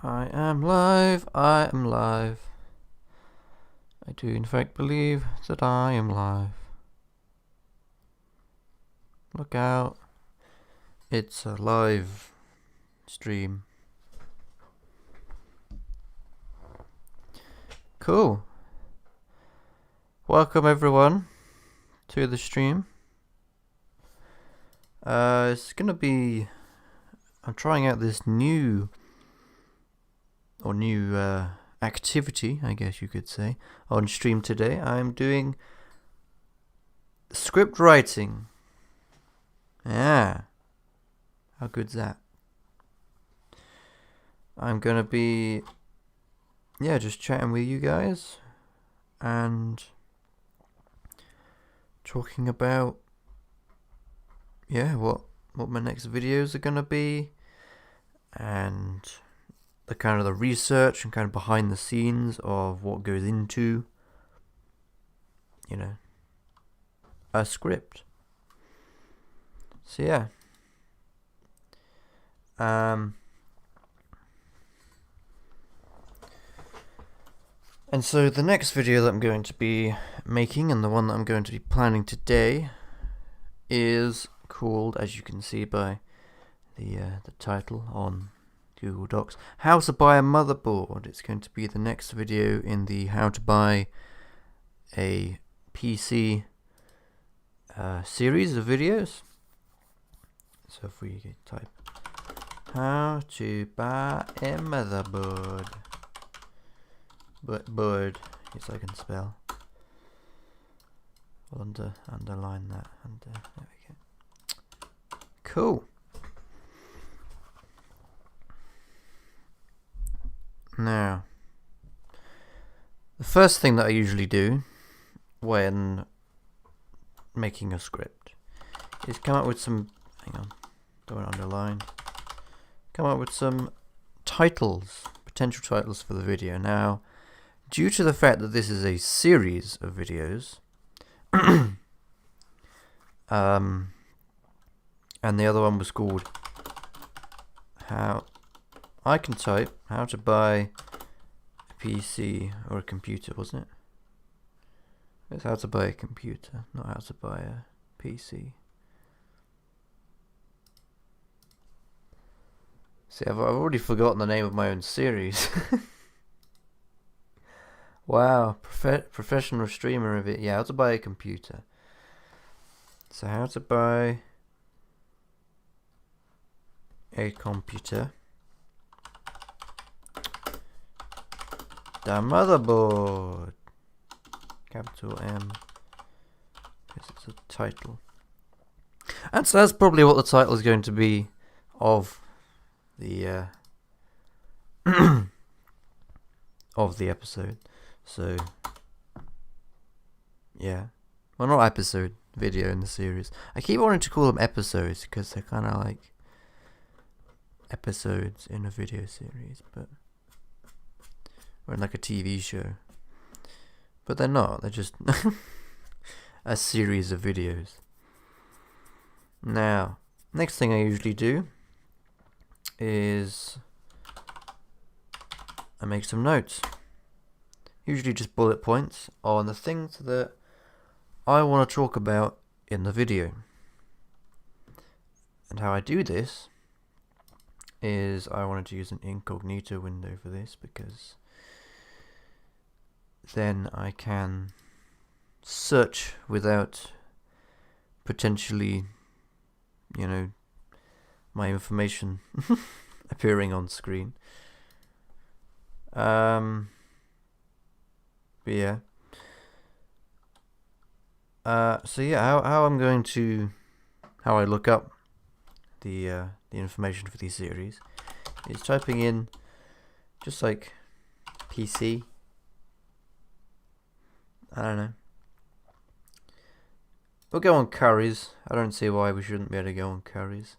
I am live, I am live. I do in fact believe that I am live. Look out. It's a live stream. Cool. Welcome everyone to the stream. It's gonna be... I'm trying out this new activity, I guess you could say, on stream today. I'm doing script writing. Yeah. How good's that? I'm gonna be just chatting with you guys and talking about what my next videos are gonna be, and the kind of the research and kind of behind the scenes of what goes into, a script. So yeah. And so the next video that I'm going to be making, and the one that I'm going to be planning today, is called, as you can see by the title on Google Docs, How to Buy a Motherboard. It's going to be the next video in the How to Buy a PC series of videos. So if we type How to Buy a Motherboard, but board, yes I can spell. I'll underline that. There we go. Cool. Now, the first thing that I usually do when making a script is come up with some, don't want to underline, come up with some titles, potential titles for the video. Now, due to the fact that this is a series of videos, and the other one was called How to Buy a PC or a computer, wasn't it? It's How to Buy a Computer, not How to Buy a PC. See, I've already forgotten the name of my own series. Wow, professional streamer of it. Yeah, How to Buy a Computer. So How to Buy a Computer. The motherboard. Capital M. Because it's a title. And so that's probably what the title is going to be of the of the episode. So yeah, well, not episode, video in the series. I keep wanting to call them episodes because they're kind of like episodes in a video series, or in like a TV show. But they're not. They're just a series of videos. Now, next thing I usually do is I make some notes. Usually just bullet points on the things that I want to talk about in the video. And how I do this is I wanted to use an incognito window for this, because then I can search without potentially, my information appearing on screen. But yeah. So yeah, how I look up the information for these series is typing in just like PC. I don't know. We'll go on curries. I don't see why we shouldn't be able to go on curries.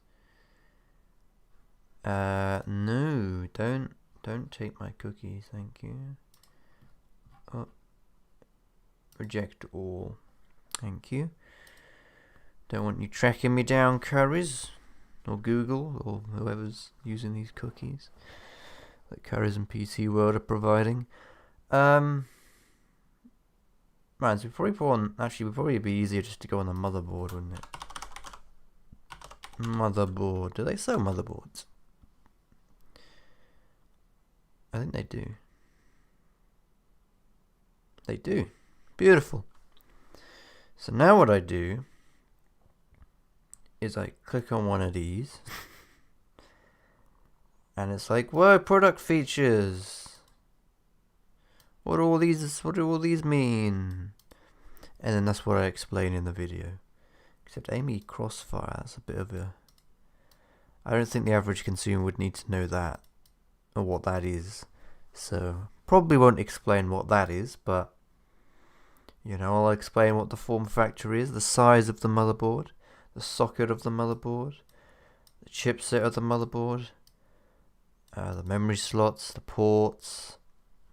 No, don't take my cookies, thank you. Oh, reject all, thank you. Don't want you tracking me down, curries, or Google, or whoever's using these cookies. that Carriers and PC World are providing. Man, so we probably put on. Actually, it would probably be easier just to go on the motherboard, wouldn't it? Motherboard. Do they sell motherboards? I think they do. They do. Beautiful. So now what I do is I click on one of these. And it's like, whoa, product features. What do all these mean? And then that's what I explain in the video. Except Amy Crossfire, that's a bit of a... I don't think the average consumer would need to know that, or what that is. So, probably won't explain what that is, but... You know, I'll explain what the form factor is, the size of the motherboard, the socket of the motherboard, the chipset of the motherboard, the memory slots, the ports,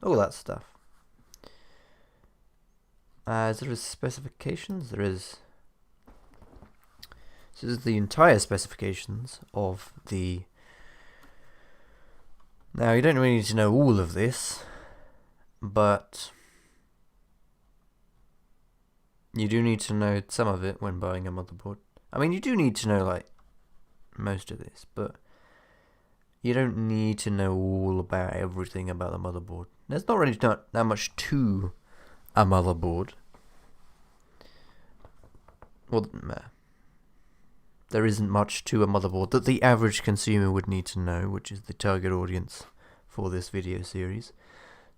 all that stuff. There is specifications. There is. So this is the entire specifications of the. Now you don't really need to know all of this, but you do need to know some of it when buying a motherboard. I mean, you do need to know like most of this, but you don't need to know all about everything about the motherboard. There's not really not that much to a motherboard. Well, there isn't much to a motherboard that the average consumer would need to know, which is the target audience for this video series.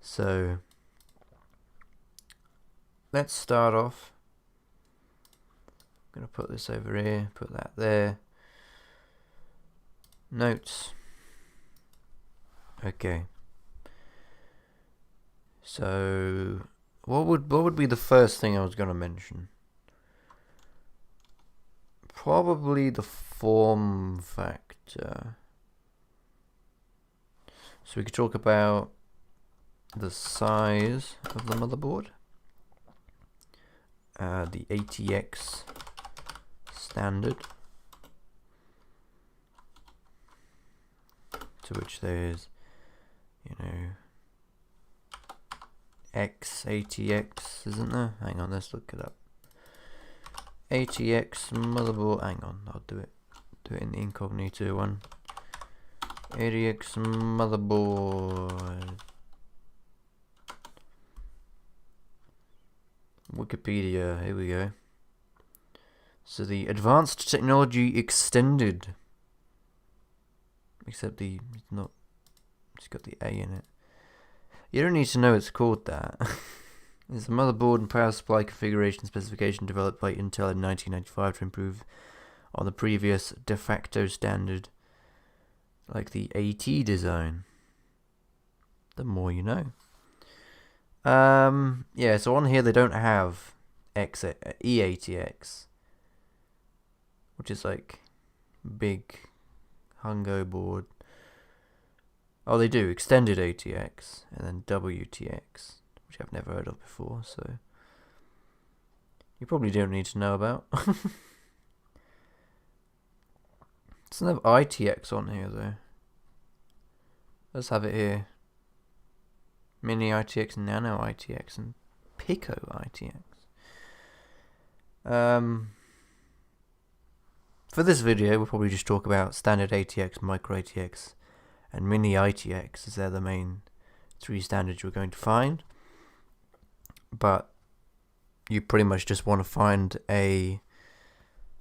So, let's start off. I'm going to put this over here, put that there. Notes. Okay. So, what would be the first thing I was going to mention? Probably the form factor. So we could talk about the size of the motherboard, the ATX standard, to which there's, you know, X ATX, isn't there? Hang on, let's look it up. ATX motherboard. Hang on, I'll do it. Do it in the incognito one. ATX motherboard. Wikipedia. Here we go. So the Advanced Technology Extended. Except it's not. It's got the A in it. You don't need to know it's called that. It's a motherboard and power supply configuration specification developed by Intel in 1995 to improve on the previous de facto standard, like the AT design. The more you know. Yeah, so on here they don't have EATX, which is like big Hungo board. Oh, they do extended ATX and then WTX, which I've never heard of before, so you probably don't need to know about. Doesn't have ITX on here though. Let's have it here. Mini ITX, Nano ITX, and Pico ITX. For this video, we'll probably just talk about standard ATX, micro ATX, and mini ITX, as they're the main three standards we're going to find. But you pretty much just want to find a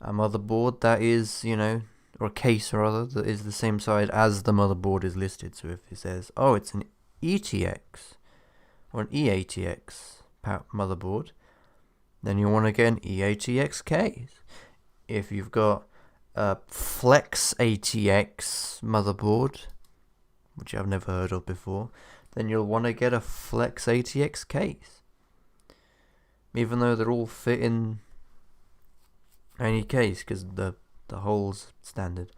motherboard that is, you know, or a case or other that is the same size as the motherboard is listed. So if it says, oh, it's an ETX or an EATX motherboard, then you want to get an EATX case. If you've got a Flex ATX motherboard, which I've never heard of before, then you'll want to get a Flex ATX case. Even though they're all fit in any case, because the hole's standard.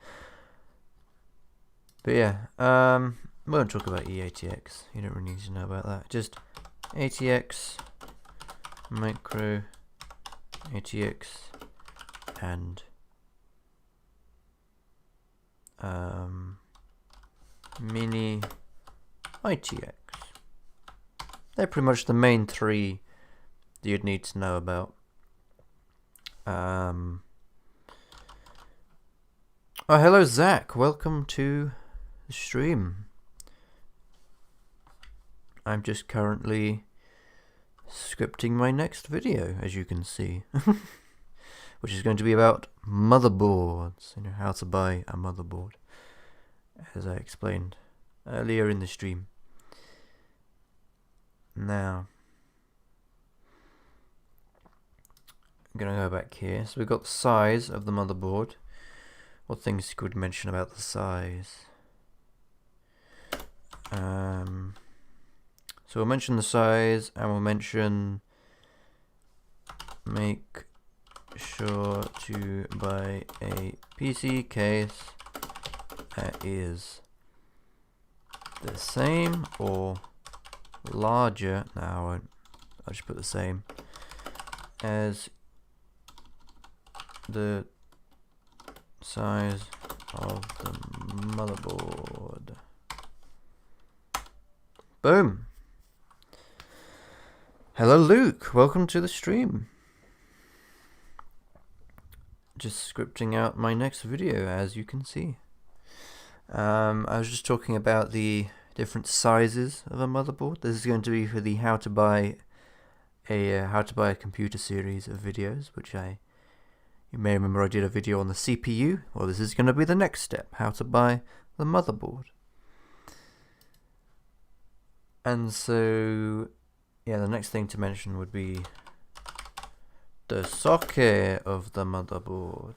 But yeah, we won't talk about EATX. You don't really need to know about that. Just ATX, micro ATX, and mini ITX. They're pretty much the main three that you'd need to know about. Oh, hello Zach, welcome to the stream. I'm just currently scripting my next video, as you can see, which is going to be about motherboards, you know, how to buy a motherboard, as I explained earlier in the stream. Now, I'm going to go back here. So we've got the size of the motherboard. What things could we mention about the size? So we'll mention the size, and we'll mention make sure to buy a PC case that is the same or larger. No, I won't. I'll just put the same as the size of the motherboard. Boom. Hello Luke, welcome to the stream. Just scripting out my next video, as you can see. I was just talking about the different sizes of a motherboard. This is going to be for the how to buy a computer series of videos, which you may remember I did a video on the CPU. Well, this is going to be the next step, how to buy the motherboard. And so, yeah, the next thing to mention would be the socket of the motherboard.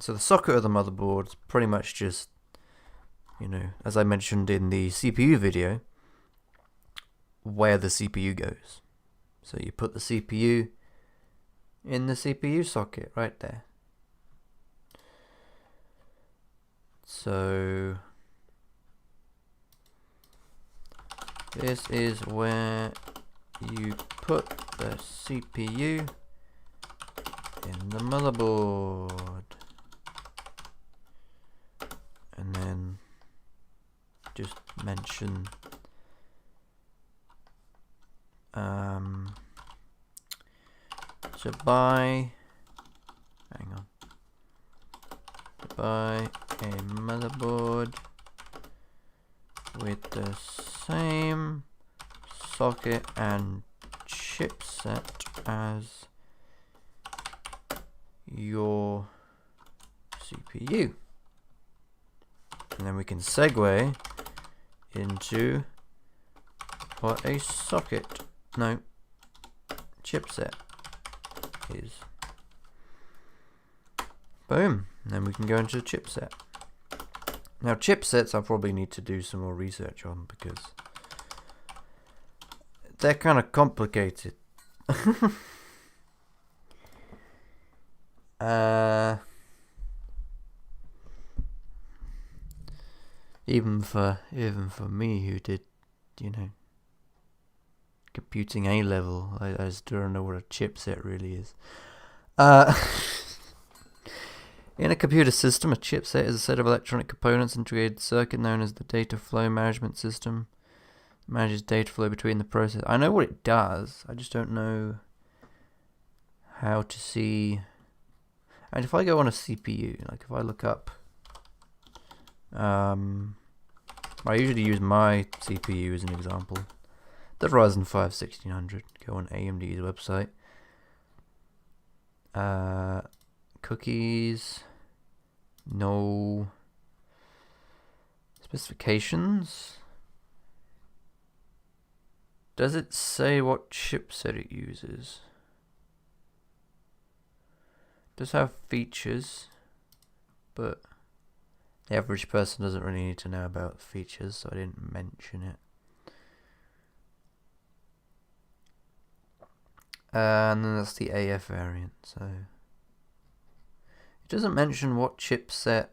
So the socket of the motherboard is pretty much just, you know, as I mentioned in the CPU video, where the CPU goes. So you put the CPU in the CPU socket right there. So this is where you put the CPU in the motherboard, and then just mention to buy a motherboard with the same socket and chipset as your CPU. And then we can segue into what a chipset is. Boom. And then we can go into the chipset. Now chipsets I probably need to do some more research on because they're kind of complicated. Even for me who did, you know, computing A level, I just don't know what a chipset really is. In a computer system, a chipset is a set of electronic components integrated circuit known as the data flow management system. It manages data flow between the process. I know what it does, I just don't know how to see. And if I go on a CPU, like if I look up, I usually use my CPU as an example, the Ryzen 5 1600. Go on AMD's website. Cookies, no specifications. Does it say what chipset it uses? It does have features, but the average person doesn't really need to know about features, so I didn't mention it. And then that's the AF variant, so it doesn't mention what chipset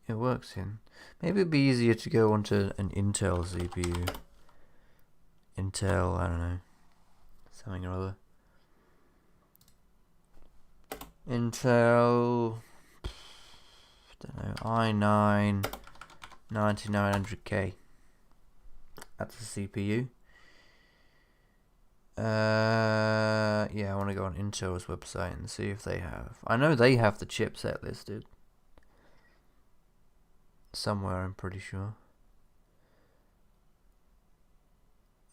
it works in. Maybe it'd be easier to go onto an Intel CPU. Intel, I don't know, something or other. Intel, I don't know, i9 9900K. That's the CPU. Yeah, I want to go on Intel's website and see if they have. I know they have the chipset listed somewhere, I'm pretty sure.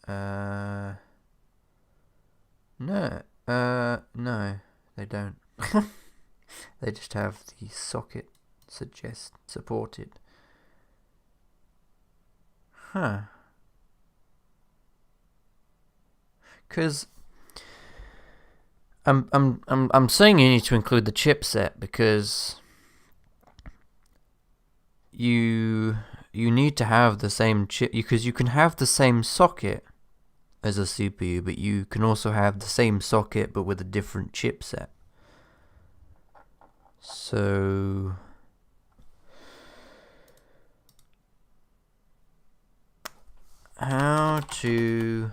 No, no, they don't. They just have the socket supported. Huh. Because I'm saying you need to include the chipset because you need to have the same chip, because you can have the same socket as a CPU, but you can also have the same socket but with a different chipset. So how to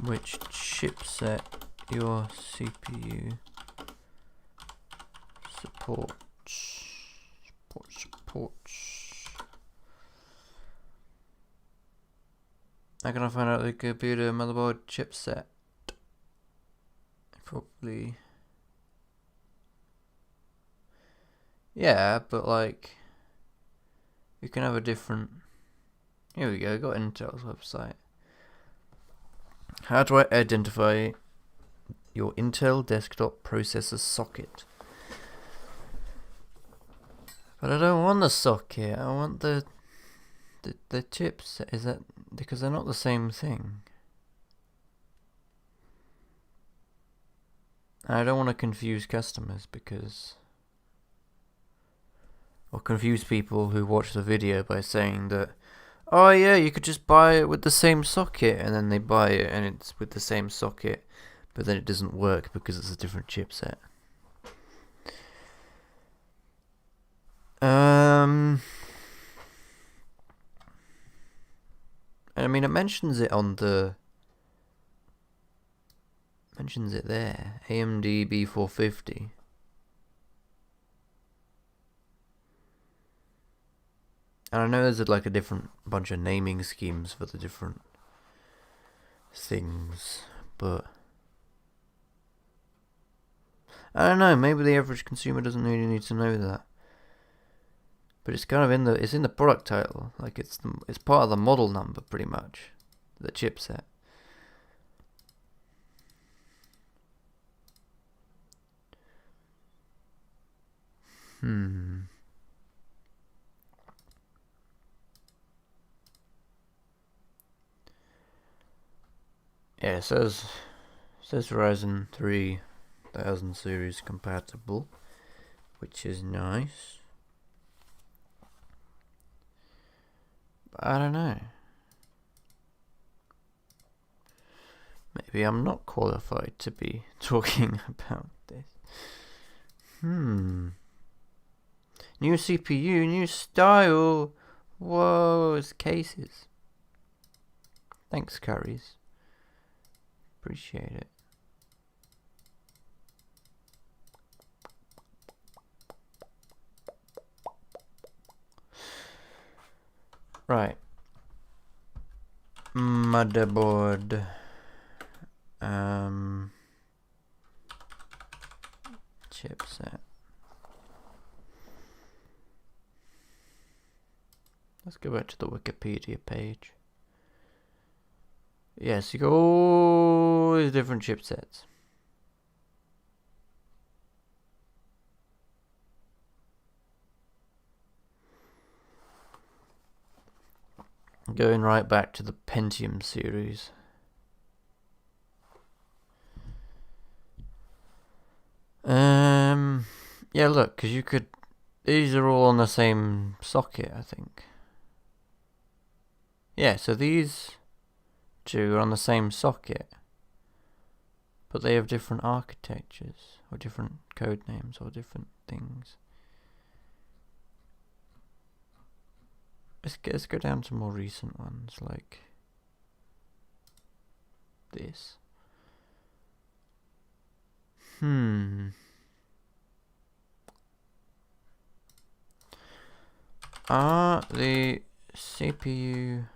which chipset your CPU supports. How can I find out the computer motherboard chipset? Probably. Yeah, but like, you can have a different. Here we go, got Intel's website. How do I identify your Intel desktop processor socket? But I don't want the socket, I want the chips. Is that because they're not the same thing? I don't want to confuse customers or confuse people who watch the video by saying that, oh yeah, you could just buy it with the same socket, and then they buy it and it's with the same socket, but then it doesn't work because it's a different chipset. I mean, it mentions it there, AMD B450. And I know there's like a different bunch of naming schemes for the different things, but I don't know, maybe the average consumer doesn't really need to know that. But it's kind of it's in the product title, like it's part of the model number pretty much, the chipset. Yeah, it says Ryzen 3000 series compatible, which is nice. But I don't know. Maybe I'm not qualified to be talking about this. New CPU, new style. Whoa, it's cases. Thanks, Currys. Appreciate it. Right. Motherboard. Chipset. Let's go back to the Wikipedia page. Yes, you got all these different chipsets. Going right back to the Pentium series. Yeah, look, because you could. These are all on the same socket, I think. Yeah, so these two are on the same socket, but they have different architectures, or different code names, or different things. Let's go down to more recent ones, like this. Are the CPU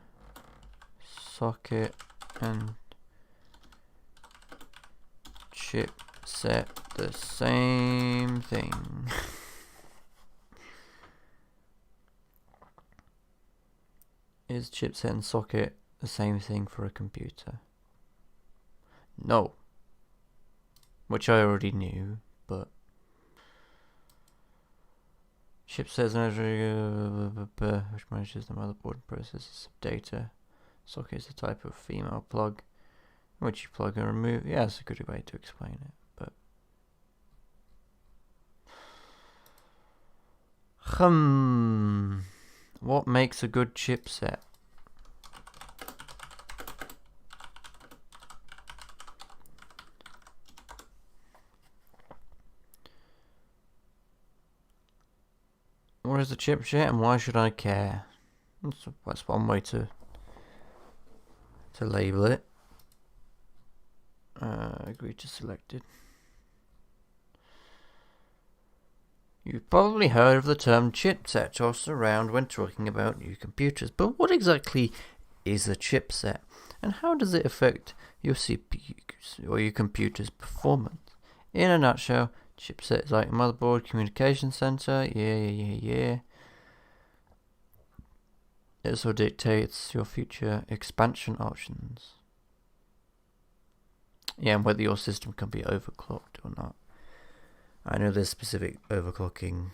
socket and chipset the same thing? Is chipset and socket the same thing for a computer? No. Which I already knew, but chipset which manages the motherboard and processes data. Socket is a type of female plug which you plug and remove. Yeah, that's a good way to explain it. But what makes a good chipset? What is a chipset and why should I care? That's one way to label it. Agree to selected. You've probably heard of the term chipset tossed around when talking about new computers, but what exactly is a chipset, and how does it affect your CPU's or your computer's performance? In a nutshell, chipset is like a motherboard, communication center. Yeah. It also dictates your future expansion options. Yeah, and whether your system can be overclocked or not. I know there's specific overclocking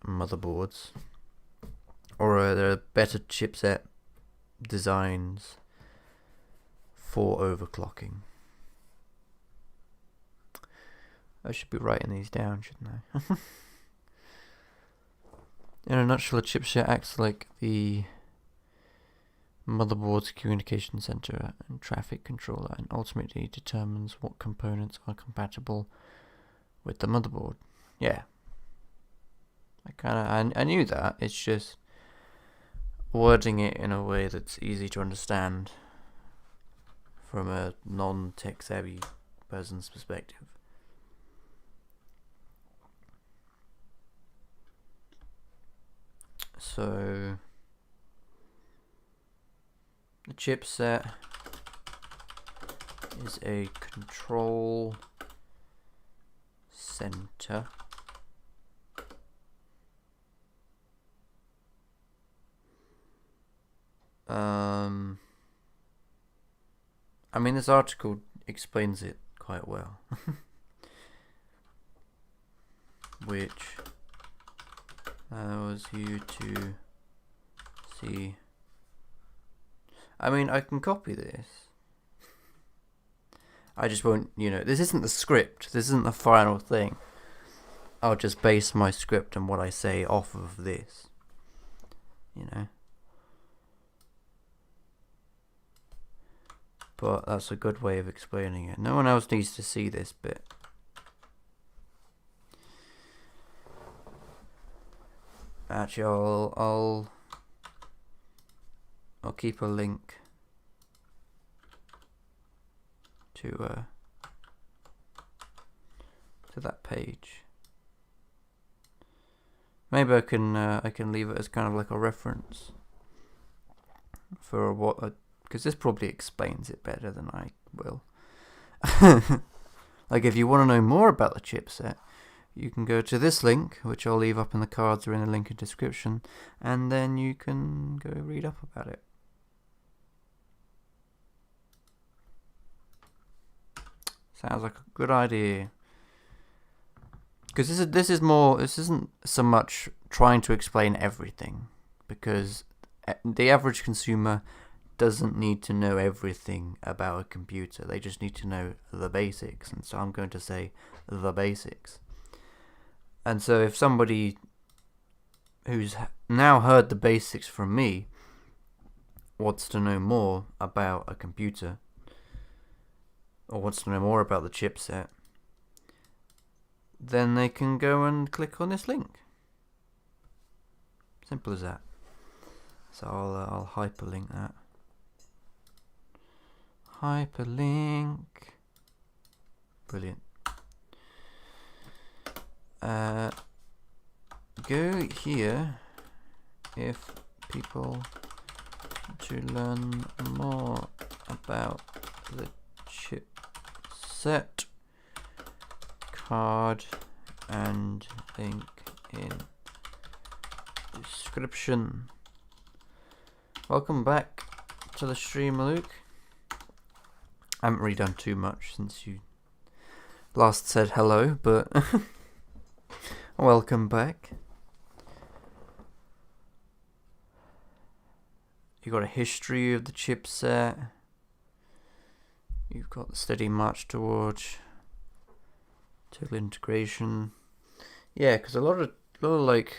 motherboards, or there are better chipset designs for overclocking. I should be writing these down, shouldn't I? In a nutshell, a chipset acts like the motherboard's communication center and traffic controller, and ultimately determines what components are compatible with the motherboard. Yeah. I knew that. It's just wording it in a way that's easy to understand from a non-tech savvy person's perspective. So the chipset is a control center I mean, this article explains it quite well. Which allows you to see. I mean, I can copy this. I just won't, this isn't the script. This isn't the final thing. I'll just base my script and what I say off of this. But that's a good way of explaining it. No one else needs to see this bit. Actually, I'll keep a link to that page. Maybe I can leave it as kind of like a reference for because this probably explains it better than I will. Like, if you want to know more about the chipset, you can go to this link, which I'll leave up in the cards or in the link in description, and then you can go read up about it. Sounds like a good idea. Because this isn't so much trying to explain everything, because the average consumer doesn't need to know everything about a computer. They just need to know the basics, and so I'm going to say the basics. And so if somebody who's now heard the basics from me wants to know more about a computer, or wants to know more about the chipset, then they can go and click on this link. Simple as that. So I'll hyperlink that. Hyperlink. Brilliant. Go here if people to learn more about the chipset, card and link in description. Welcome back to the stream, Luke. I haven't really done too much since you last said hello, but welcome back. You've got a history of the chipset. You've got the steady march towards total integration. Yeah, because a lot of like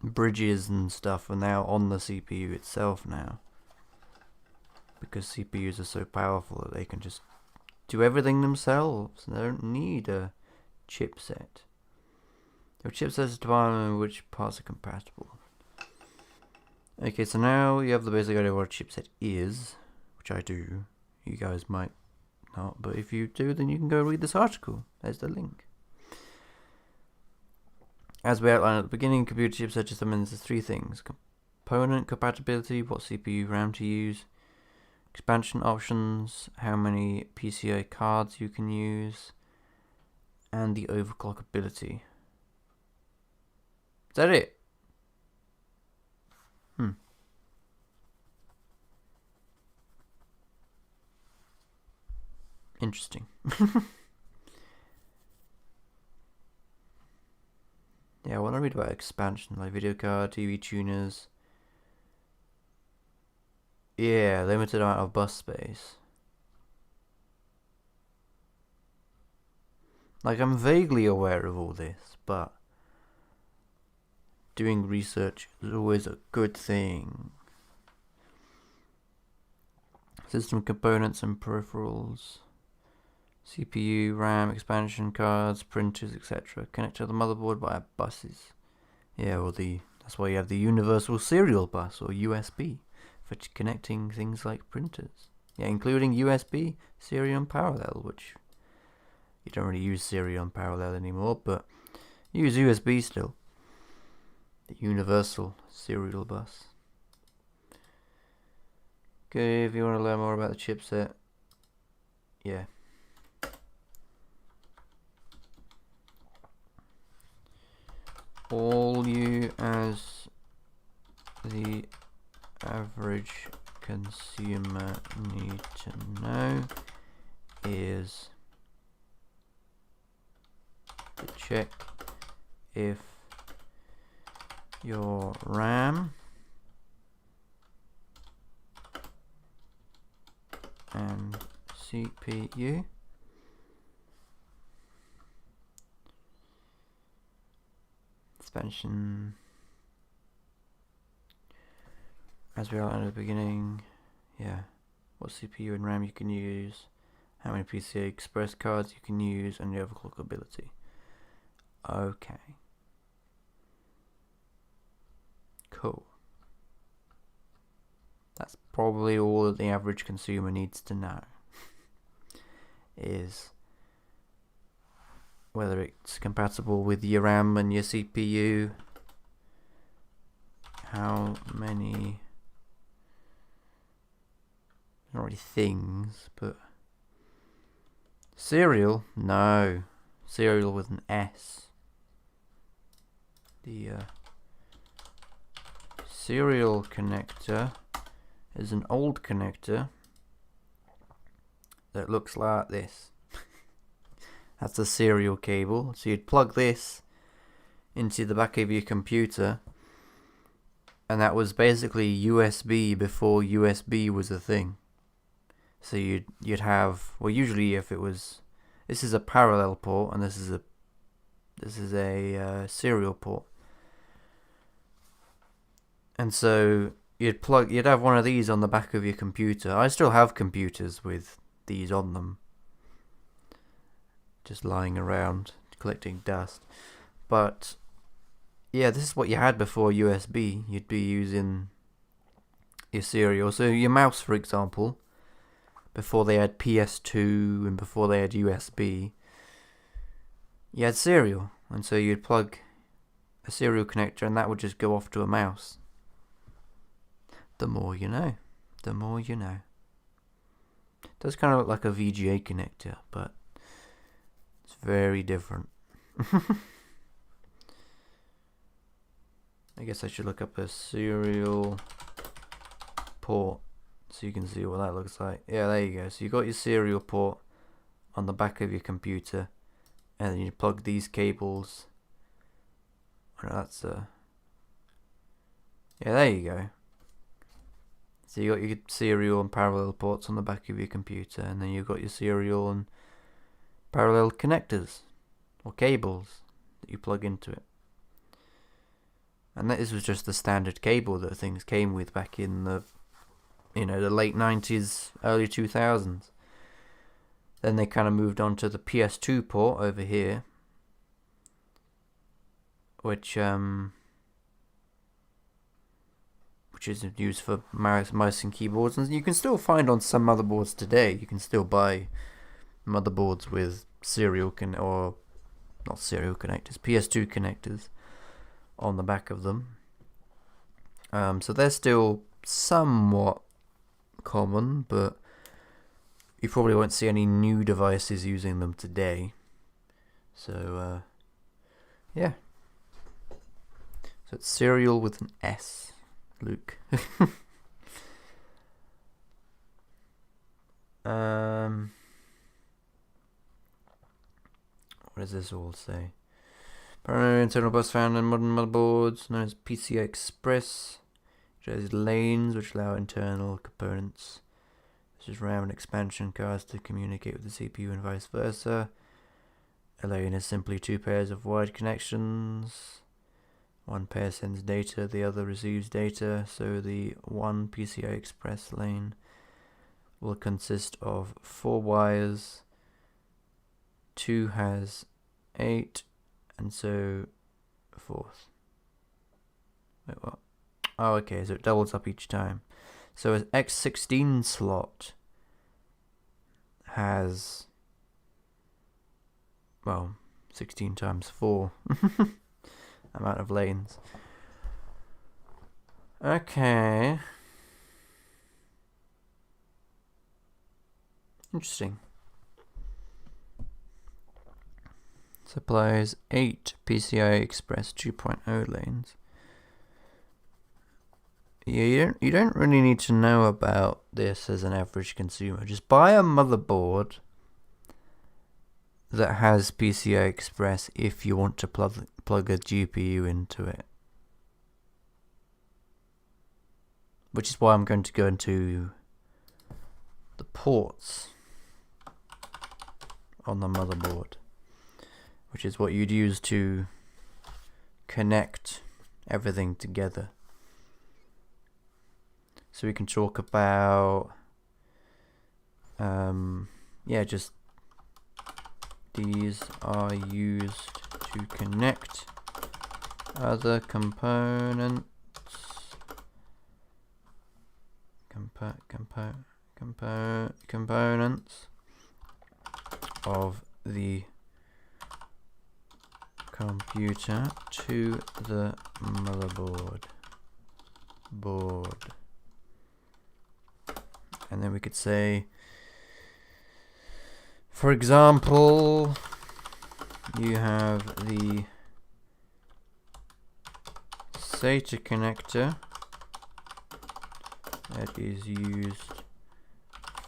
bridges and stuff are now on the CPU itself now, because CPUs are so powerful that they can just do everything themselves. They don't need a chipset. Your chipset is determined which parts are compatible. Okay, so now you have the basic idea of what a chipset is, which I do. You guys might not, but if you do, then you can go read this article. There's the link. As we outlined at the beginning, computer chipset just means three things: component compatibility, what CPU RAM to use; expansion options, how many PCI cards you can use; and the overclockability. Is that it? Interesting. Yeah, I want to read about expansion, like video card, TV tuners. Yeah, limited amount of bus space. Like, I'm vaguely aware of all this, but doing research is always a good thing. System components and peripherals. CPU, RAM, expansion cards, printers, etc. Connect to the motherboard via buses. Yeah, well, that's why you have the universal serial bus, or USB, for connecting things like printers. Yeah, including USB, serial and parallel, which you don't really use serial and parallel anymore, but you use USB still. The universal serial bus. Okay, if you want to learn more about the chipset, yeah. All you as the average consumer need to know is to check if your RAM and CPU expansion, as we outlined at the beginning, yeah, what CPU and RAM you can use, how many PCI Express cards you can use, and the overclockability. Okay. Cool. That's probably all that the average consumer needs to know. Is whether it's compatible with your RAM and your CPU, how many, not really things, but serial, no, serial with an S. The serial connector is an old connector that looks like this. That's a serial cable. So you'd plug this into the back of your computer, and that was basically USB before USB was a thing. So you'd have, well, usually if it was, this is a parallel port and this is a serial port. And so you'd have one of these on the back of your computer. I still have computers with these on them, just lying around collecting dust. But yeah, this is what you had before USB. You'd be using your serial. So your mouse, for example, before they had PS2 and before they had USB, you had serial. And so you'd plug a serial connector, and that would just go off to a mouse. The more you know. The more you know. It does kind of look like a VGA connector, but it's very different. I guess I should look up a serial port so you can see what that looks like. Yeah, there you go. So you got your serial port on the back of your computer, and then you plug these cables. Oh, that's yeah, there you go. So you got your serial and parallel ports on the back of your computer, and then you've got your serial and parallel connectors or cables that you plug into it. And this was just the standard cable that things came with back in the, the late 90s, early 2000s. Then they kind of moved on to the PS2 port over here, which is used for mouse and keyboards, and you can still find on some motherboards today. You can still buy motherboards with not serial connectors, PS2 connectors on the back of them. So they're still somewhat common, but you probably won't see any new devices using them today. So yeah. So it's serial with an S, Luke. What does this all say? Primary internal bus found in modern motherboards, known as PCI Express, which has lanes which allow internal components, such as RAM and expansion cards, to communicate with the CPU and vice versa. A lane is simply two pairs of wired connections. One pair sends data, the other receives data, so the one PCI Express lane will consist of 4 wires, 2 has 8, and so forth. Wait, what? Oh, okay, so it doubles up each time. So an X16 slot has, 16 times 4 amount of lanes. Okay. Interesting. Supplies 8 PCI Express 2.0 lanes. Yeah, you don't really need to know about this as an average consumer. Just buy a motherboard that has PCI Express if you want to plug a GPU into it. Which is why I'm going to go into the ports on the motherboard, which is what you'd use to connect everything together. So we can talk about, just these are used to connect other components. Components of the computer to the motherboard. And then we could say, for example, you have the SATA connector that is used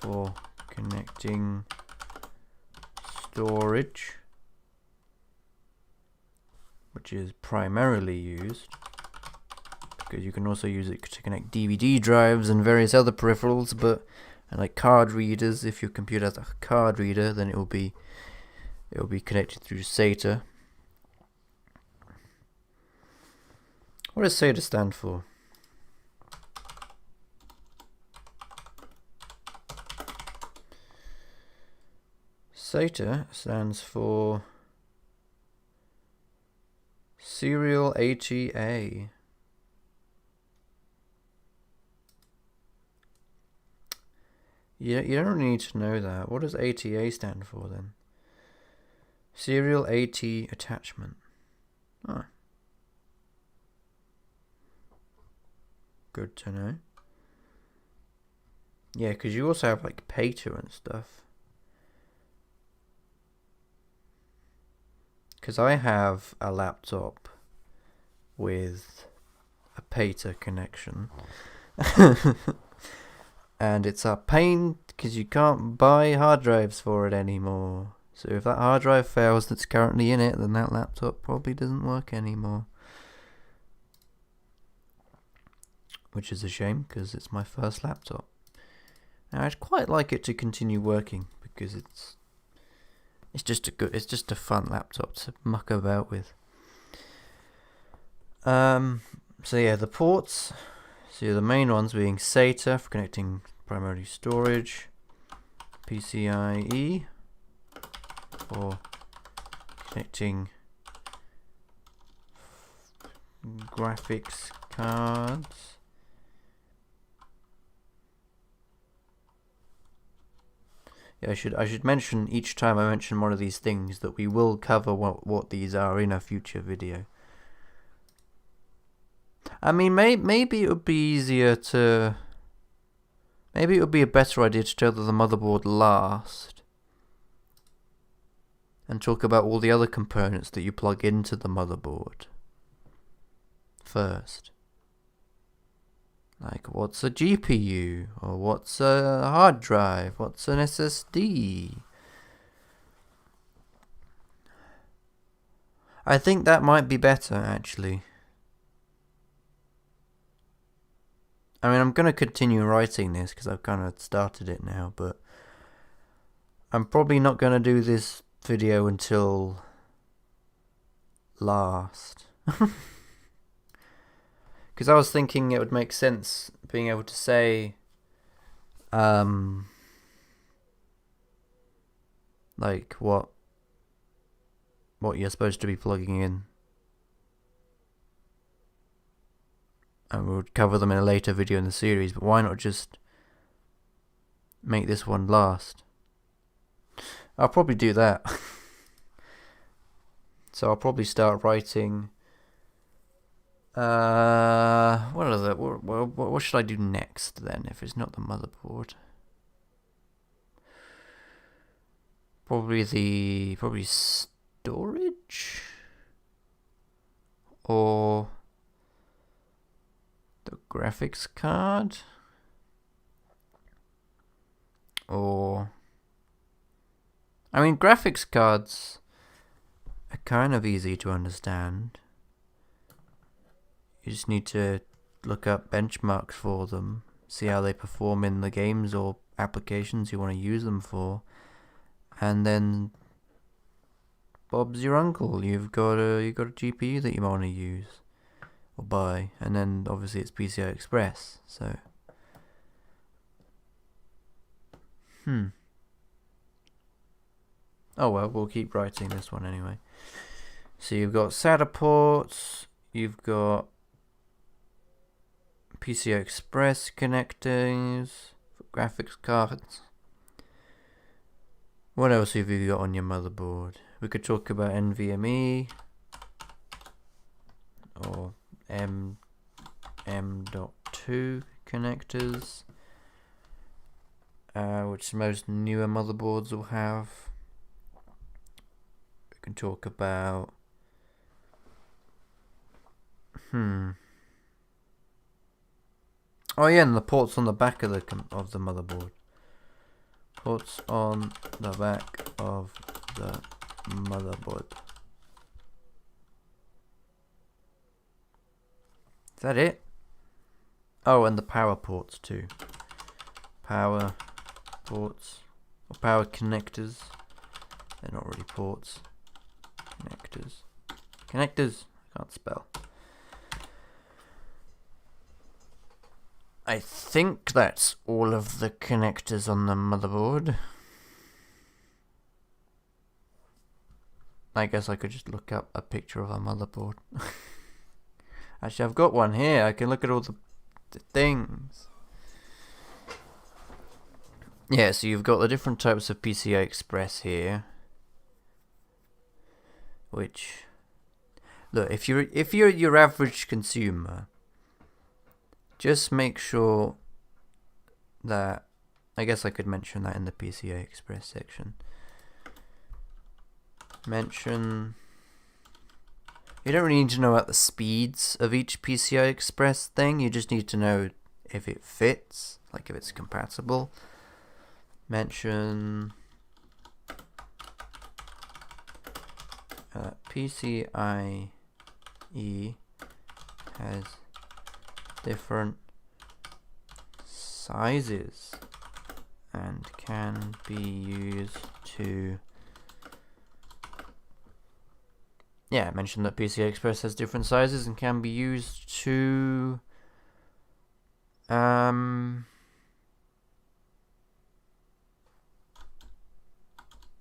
for connecting storage, which is primarily used because you can also use it to connect DVD drives and various other peripherals, and like card readers. If your computer has a card reader, then it will be connected through SATA. What does SATA stand for? SATA stands for Serial ATA. You don't really need to know that. What does ATA stand for then? Serial AT attachment. Oh. Good to know. Yeah, because you also have like PATA and stuff. Because I have a laptop with a PATA connection. And it's a pain because you can't buy hard drives for it anymore. So if that hard drive fails that's currently in it, then that laptop probably doesn't work anymore. Which is a shame because it's my first laptop. Now I'd quite like it to continue working because it's just a fun laptop to muck about with. So yeah, the ports. So the main ones being SATA for connecting primary storage, PCIe for connecting graphics cards. Yeah, I should mention each time I mention one of these things that we will cover what these are in a future video. I mean, maybe it would be easier to... Maybe it would be a better idea to tell the motherboard last. And talk about all the other components that you plug into the motherboard first. Like, what's a GPU? Or what's a hard drive? What's an SSD? I think that might be better, actually. I mean, I'm going to continue writing this because I've kind of started it now, but I'm probably not going to do this video until last. Because I was thinking it would make sense being able to say, like what you're supposed to be plugging in. And we'll cover them in a later video in the series, but why not just make this one last? I'll probably do that. So I'll probably start writing... What should I do next then, if it's not the motherboard? Probably storage? Or... the graphics card, or I mean, graphics cards are kind of easy to understand. You just need to look up benchmarks for them, see how they perform in the games or applications you want to use them for, and then Bob's your uncle. You've got a GPU that you want to use. Buy, and then obviously it's PCI Express, so oh well, we'll keep writing this one anyway. So you've got SATA ports, you've got PCI Express connectors for graphics cards. What else have you got on your motherboard? We could talk about NVMe or M.2 connectors, which most newer motherboards will have. We can talk about oh yeah, and the ports on the back of the motherboard. Ports on the back of the motherboard. Is that it? Oh, and the power ports too. Power ports. Or power connectors. They're not really ports. Connectors. Connectors. I can't spell. I think that's all of the connectors on the motherboard. I guess I could just look up a picture of a motherboard. Actually, I've got one here. I can look at all the things. Yeah, so you've got the different types of PCI Express here. Which, look, if you're your average consumer, just make sure that, I guess I could mention that in the PCI Express section. Mention, you don't really need to know about the speeds of each PCI Express thing, you just need to know if it fits, like if it's compatible. Mention PCIe has different sizes and can be used to, mention that PCI Express has different sizes and can be used to no,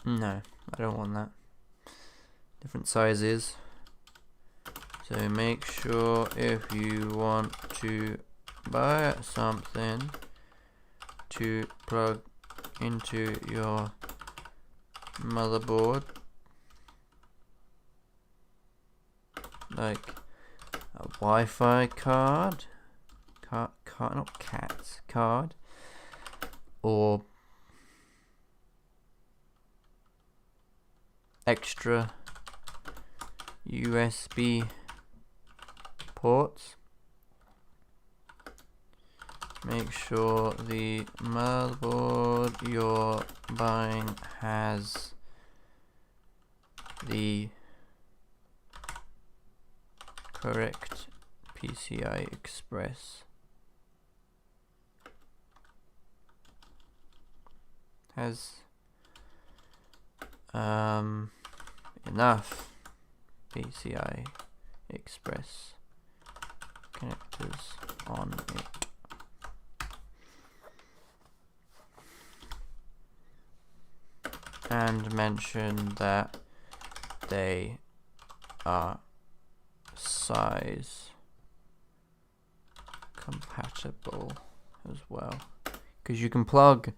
I don't want that. Different sizes. So make sure if you want to buy something to plug into your motherboard, like a Wi-Fi card, card, or extra USB ports. Make sure the motherboard you're buying has the correct PCI Express. Has enough PCI Express connectors on it. And mention that they are size compatible as well, because you can plug,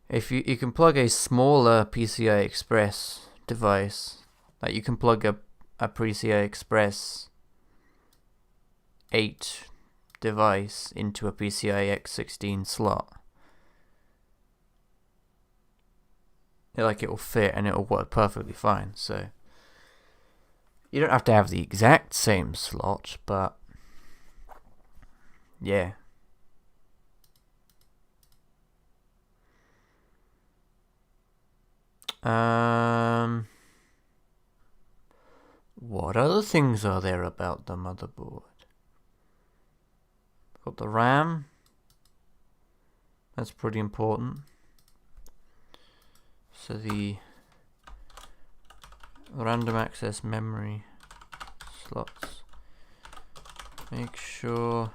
if you can plug a smaller PCI Express device, like you can plug a PCI Express 8 device into a PCI X16 slot. Like, it will fit and it will work perfectly fine. So you don't have to have the exact same slot, but yeah. What other things are there about the motherboard? Got the RAM. That's pretty important. So the random access memory slots. Make sure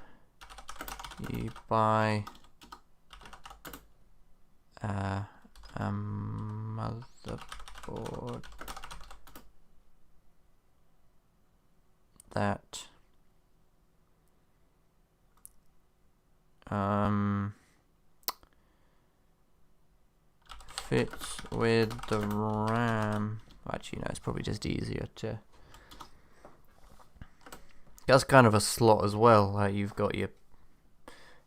you buy a motherboard that fits with the RAM. Actually, no, it's probably just easier to. That's kind of a slot as well. Like, you've got your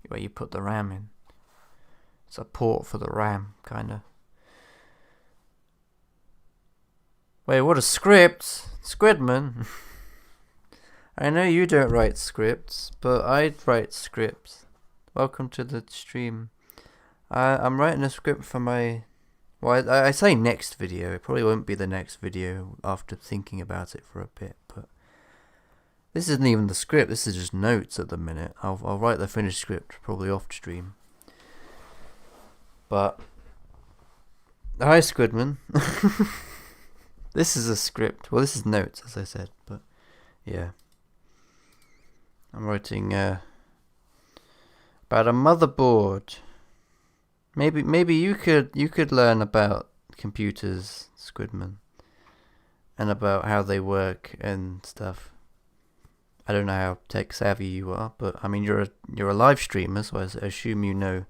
where you put the RAM in. It's a port for the RAM, kind of. Wait, what a script, Squidman. I know you don't write scripts, but I write scripts. Welcome to the stream. I'm writing a script for my. Well, I say next video. It probably won't be the next video after thinking about it for a bit. But this isn't even the script. This is just notes at the minute. I'll write the finished script probably off stream. But hi, Squidman. This is a script. Well, this is notes, as I said. But yeah, I'm writing about a motherboard. Maybe you could learn about computers, Squidman, and about how they work and stuff. I don't know how tech savvy you are, but I mean you're a live streamer, so I assume you know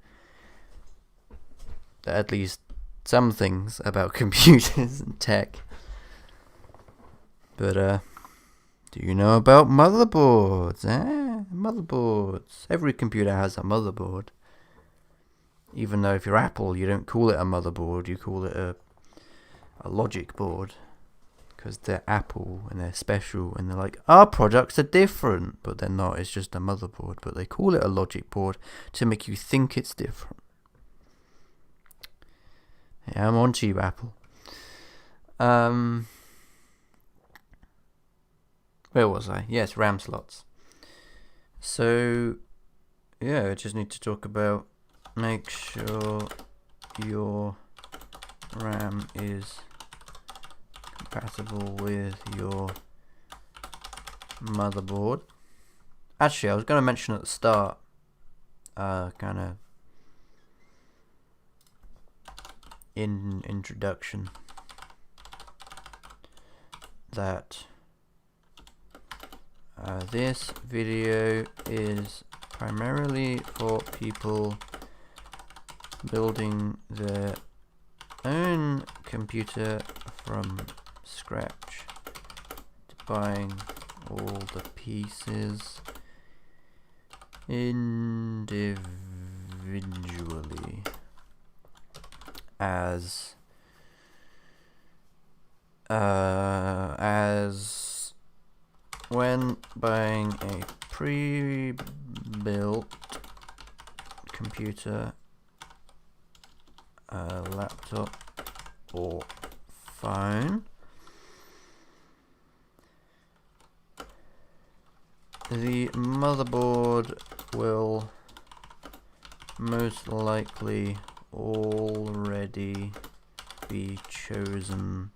at least some things about computers and tech. But do you know about motherboards? Motherboards. Every computer has a motherboard. Even though if you're Apple, you don't call it a motherboard, you call it a logic board. Because they're Apple and they're special and they're like, our products are different. But they're not, it's just a motherboard. But they call it a logic board to make you think it's different. Yeah, I'm on to you, Apple. Where was I? Yes, RAM slots. So, yeah, I just need to talk about make sure your RAM is compatible with your motherboard. Actually, I was going to mention at the start, kind of in introduction, that this video is primarily for people building their own computer from scratch, to buying all the pieces individually as when buying a pre-built computer, a laptop or phone, the motherboard will most likely already be chosen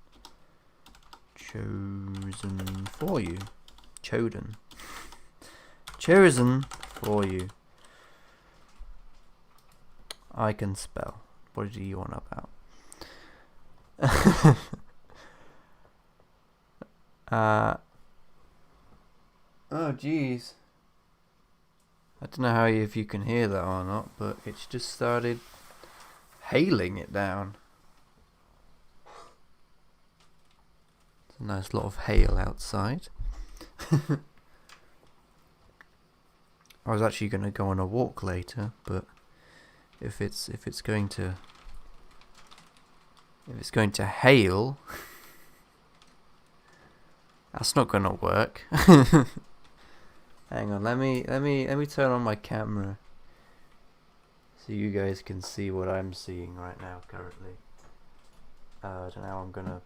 for you. Chosen for you. I can spell. What do you want about? Oh jeez. I don't know if you can hear that or not, but it's just started hailing it down. It's a nice lot of hail outside. I was actually going to go on a walk later, but if it's going to hail, that's not going to work. Hang on, let me turn on my camera so you guys can see what I'm seeing right now currently. I don't know how I'm gonna.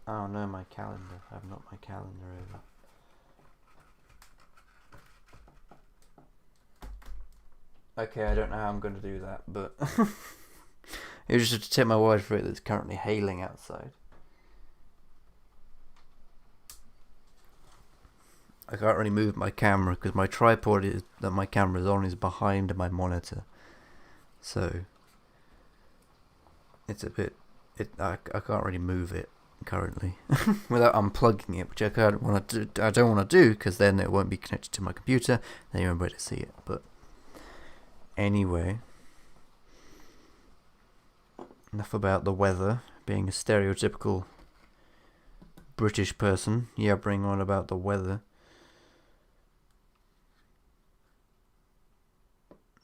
Oh no, my calendar. I have not my calendar over. Okay, I don't know how I'm going to do that, but it was just to take my word for it that it's currently hailing outside. I can't really move my camera because my tripod that my camera is on is behind my monitor, so it's a bit. I can't really move it currently without unplugging it, which I don't want to do because then it won't be connected to my computer. Then you won't be able to see it. But anyway, enough about the weather. Being a stereotypical British person, yabbering on about the weather.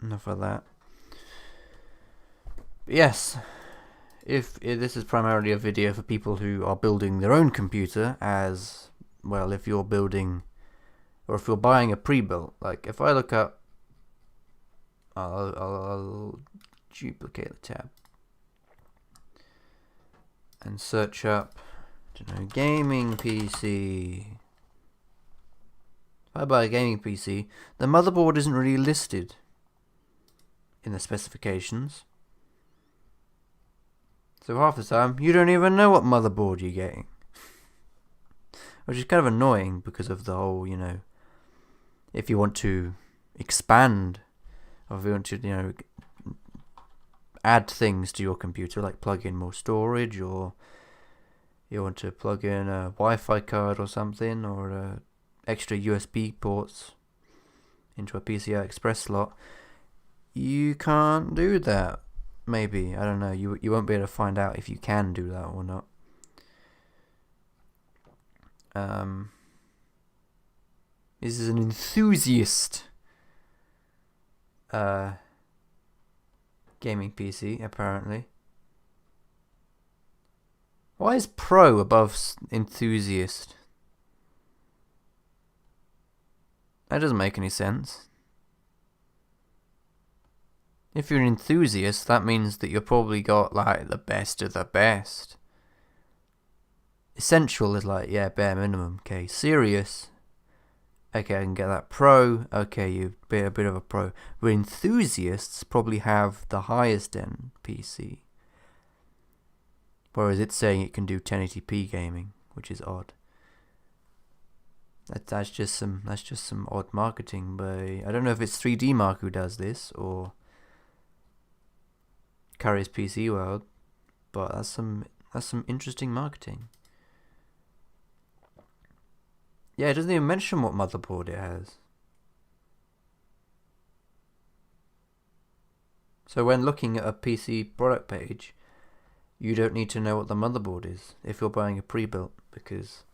Enough of that. But yes, if this is primarily a video for people who are building their own computer, as well, if you're building, or if you're buying a pre-built, like if I look up, I'll duplicate the tab and search up, gaming PC. If I buy a gaming PC, the motherboard isn't really listed in the specifications. So half the time, you don't even know what motherboard you're getting. Which is kind of annoying because of the whole, if you want to expand, or if you want to, add things to your computer, like plug in more storage, or you want to plug in a Wi-Fi card or something, or extra USB ports into a PCI Express slot, you can't do that. Maybe, I don't know, you won't be able to find out if you can do that or not. This is an enthusiast gaming PC, apparently. Why is Pro above enthusiast? That doesn't make any sense. If you're an enthusiast, that means that you've probably got like the best of the best. Essential is like, yeah, bare minimum. Okay, serious. Okay, I can get that. Pro. Okay, you'd be a bit of a pro. But enthusiasts probably have the highest end PC. Whereas it's saying it can do 1080p gaming, which is odd. That's just some odd marketing by, I don't know if it's 3D Mark who does this or Carrier's PC World, but that's some interesting marketing. Yeah, it doesn't even mention what motherboard it has. So when looking at a PC product page, you don't need to know what the motherboard is if you're buying a pre-built, because,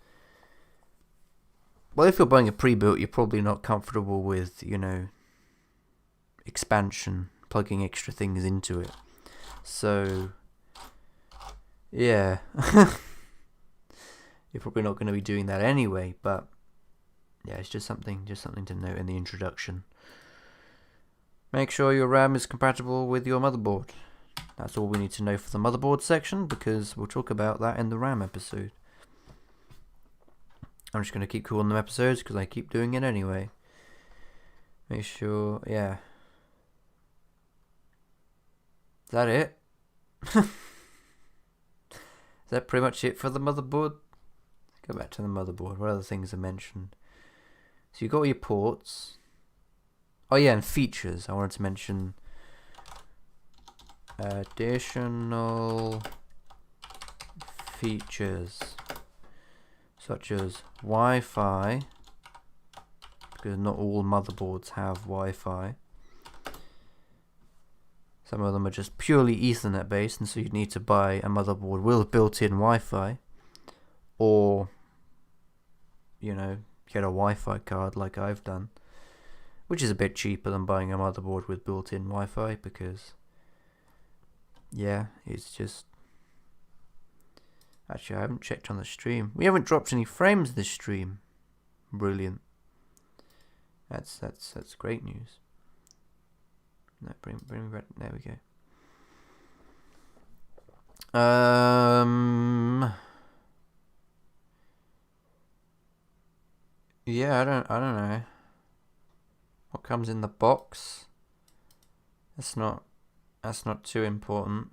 well, if you're buying a pre-built, you're probably not comfortable with, you know, expansion, plugging extra things into it. So, yeah. You're probably not going to be doing that anyway, but yeah, it's just something to note in the introduction. Make sure your RAM is compatible with your motherboard. That's all we need to know for the motherboard section, because we'll talk about that in the RAM episode. I'm just going to keep calling them episodes because I keep doing it anyway. Make sure, yeah. Is that it? Is that pretty much it for the motherboard? Let's go back to the motherboard. What other things are mentioned? So you've got all your ports. Oh yeah, and features. I wanted to mention additional features such as Wi-Fi, because not all motherboards have Wi-Fi. Some of them are just purely Ethernet based, and so you need to buy a motherboard with built-in Wi-Fi, or, you know, get a Wi-Fi card like I've done, which is a bit cheaper than buying a motherboard with built-in Wi-Fi, because, yeah, it's just... Actually, I haven't checked on the stream. We haven't dropped any frames this stream. Brilliant. That's great news. No, bring me back. There we go. Yeah, I don't know. What comes in the box? That's not too important.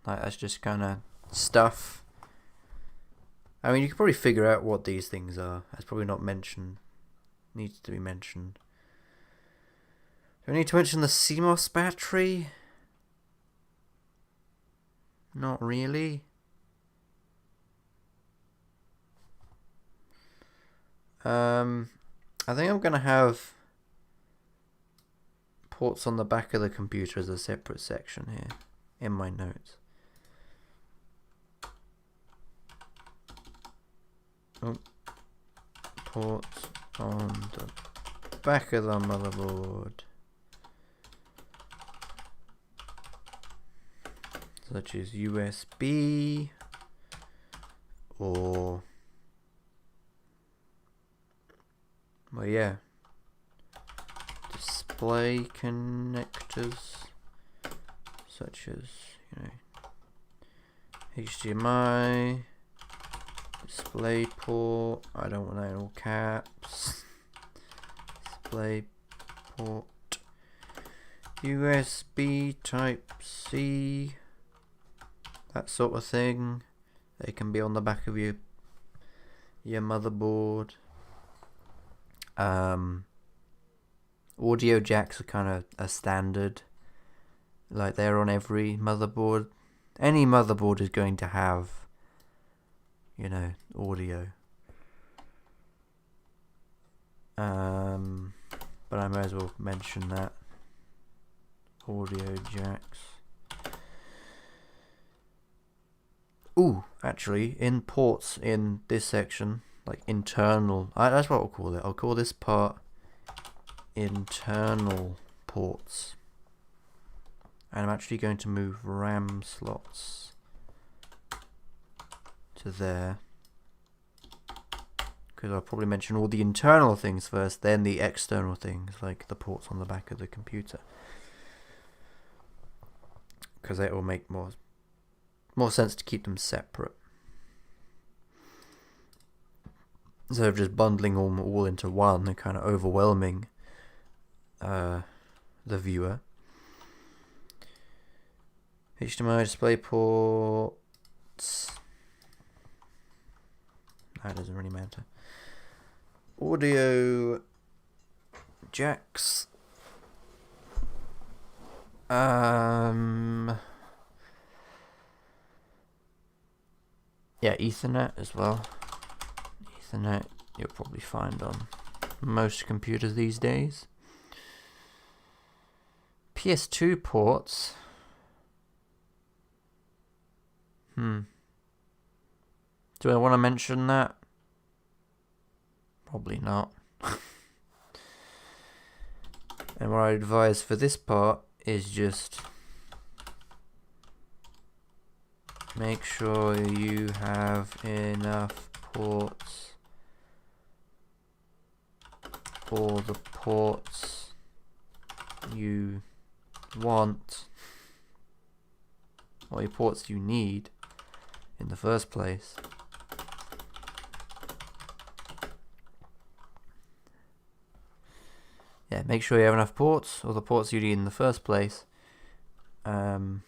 Like, that's just kind of stuff. I mean, you can probably figure out what these things are. That's probably not mentioned. Needs to be mentioned. Do I need to mention the CMOS battery? Not really. I think I'm going to have ports on the back of the computer as a separate section here in my notes. Oh. Ports on the back of the motherboard, such as USB or, well, yeah, display connectors, such as, you know, HDMI, display port, I don't want that in all caps, display port, USB type C, that sort of thing. They can be on the back of your motherboard. Audio jacks are kind of a standard, like they're on every motherboard. Any motherboard is going to have, you know, audio. But I may as well mention that. Audio jacks. Ooh, actually, in ports in this section, like internal. That's what I'll call it. I'll call this part internal ports. And I'm actually going to move RAM slots to there, because I'll probably mention all the internal things first, then the external things like the ports on the back of the computer, because it will make more sense to keep them separate instead of just bundling them all into one and kind of overwhelming the viewer. HDMI display ports. That doesn't really matter. Audio jacks. Yeah, Ethernet as well. Ethernet you'll probably find on most computers these days. PS2 ports. Do I want to mention that? Probably not. And what I advise for this part is just make sure you have enough ports for the ports you want, or your ports you need in the first place. Yeah, make sure you have enough ports, or the ports you need in the first place, on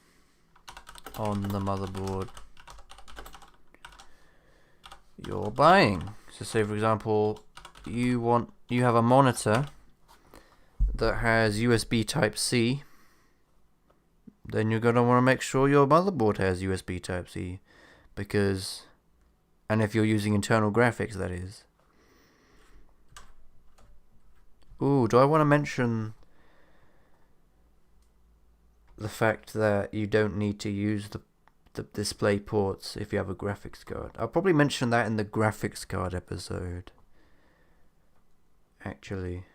the motherboard you're buying. So say for example you have a monitor that has USB Type-C, then you're going to want to make sure your motherboard has USB Type-C, because, and if you're using internal graphics, that is. Ooh, do I want to mention the fact that you don't need to use the display ports if you have a graphics card? I'll probably mention that in the graphics card episode, actually.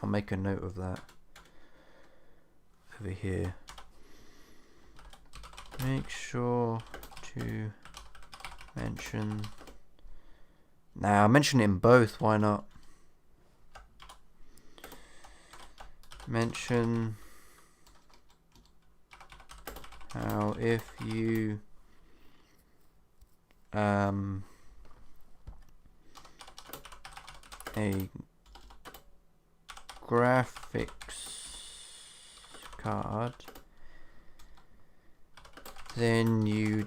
I'll make a note of that over here. Make sure to mention. Now, I'll mention it in both, why not? Mention how if you a graphics card, then you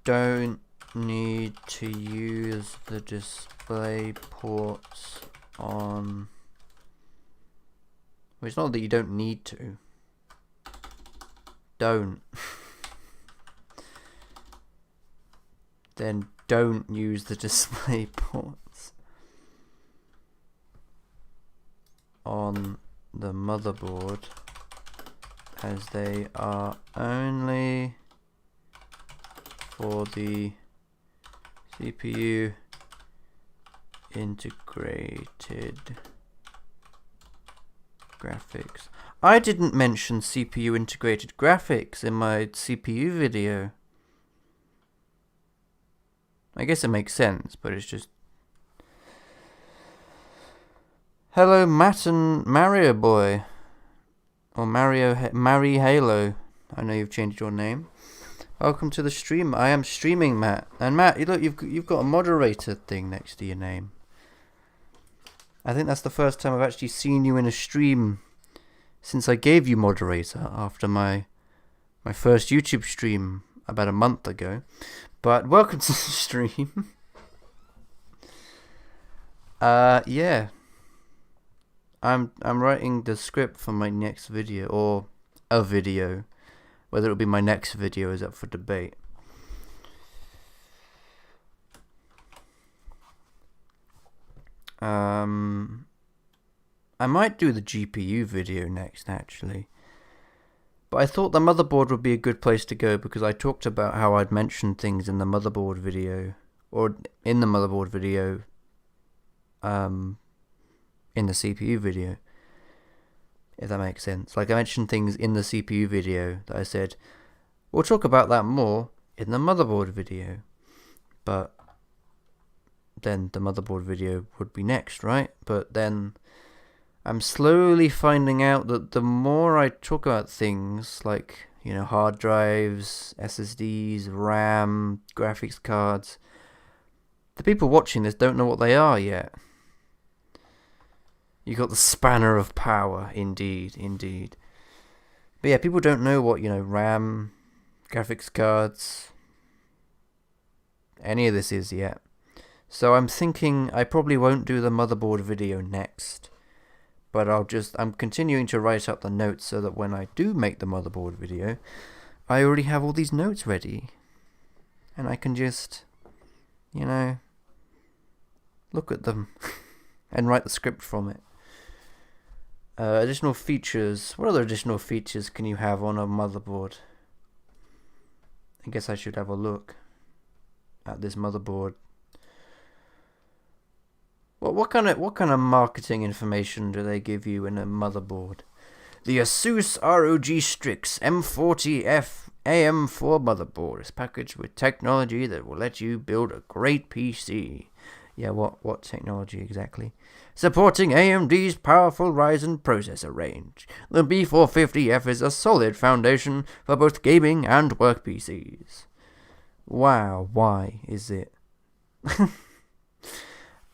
don't need to use the display ports on. Well, it's not that you don't need to. Don't. Then don't use the display ports on the motherboard, as they are only for the CPU integrated graphics. I didn't mention CPU integrated graphics in my CPU video. I guess it makes sense, but it's just... Hello, Matt and Mario Boy. Or Mary Halo. I know you've changed your name. Welcome to the stream. I am streaming, Matt. And Matt, you look, you've got a moderator thing next to your name. I think that's the first time I've actually seen you in a stream since I gave you moderator after my first YouTube stream about a month ago. But welcome to the stream. Yeah. I'm writing the script for my next video, or a video. Whether it'll be my next video is up for debate. I might do the GPU video next, actually. But I thought the motherboard would be a good place to go, because I talked about how I'd mentioned things in the motherboard video or in the motherboard video, in the CPU video, if that makes sense. Like, I mentioned things in the CPU video that I said, we'll talk about that more in the motherboard video, but then the motherboard video would be next, right? But then I'm slowly finding out that the more I talk about things like, you know, hard drives, SSDs, RAM, graphics cards, the people watching this don't know what they are yet. You got the spanner of power, indeed. But yeah, people don't know what, you know, RAM, graphics cards, any of this is yet. So I'm thinking I probably won't do the motherboard video next. But I'm continuing to write up the notes so that when I do make the motherboard video, I already have all these notes ready. And I can just, you know, look at them and write the script from it. Additional features. What other additional features can you have on a motherboard? I guess I should have a look at this motherboard. What kind of marketing information do they give you in a motherboard? The Asus ROG Strix M40F AM4 motherboard is packaged with technology that will let you build a great PC. Yeah, what technology exactly? Supporting AMD's powerful Ryzen processor range, the B450F is a solid foundation for both gaming and work PCs. Wow, why is it?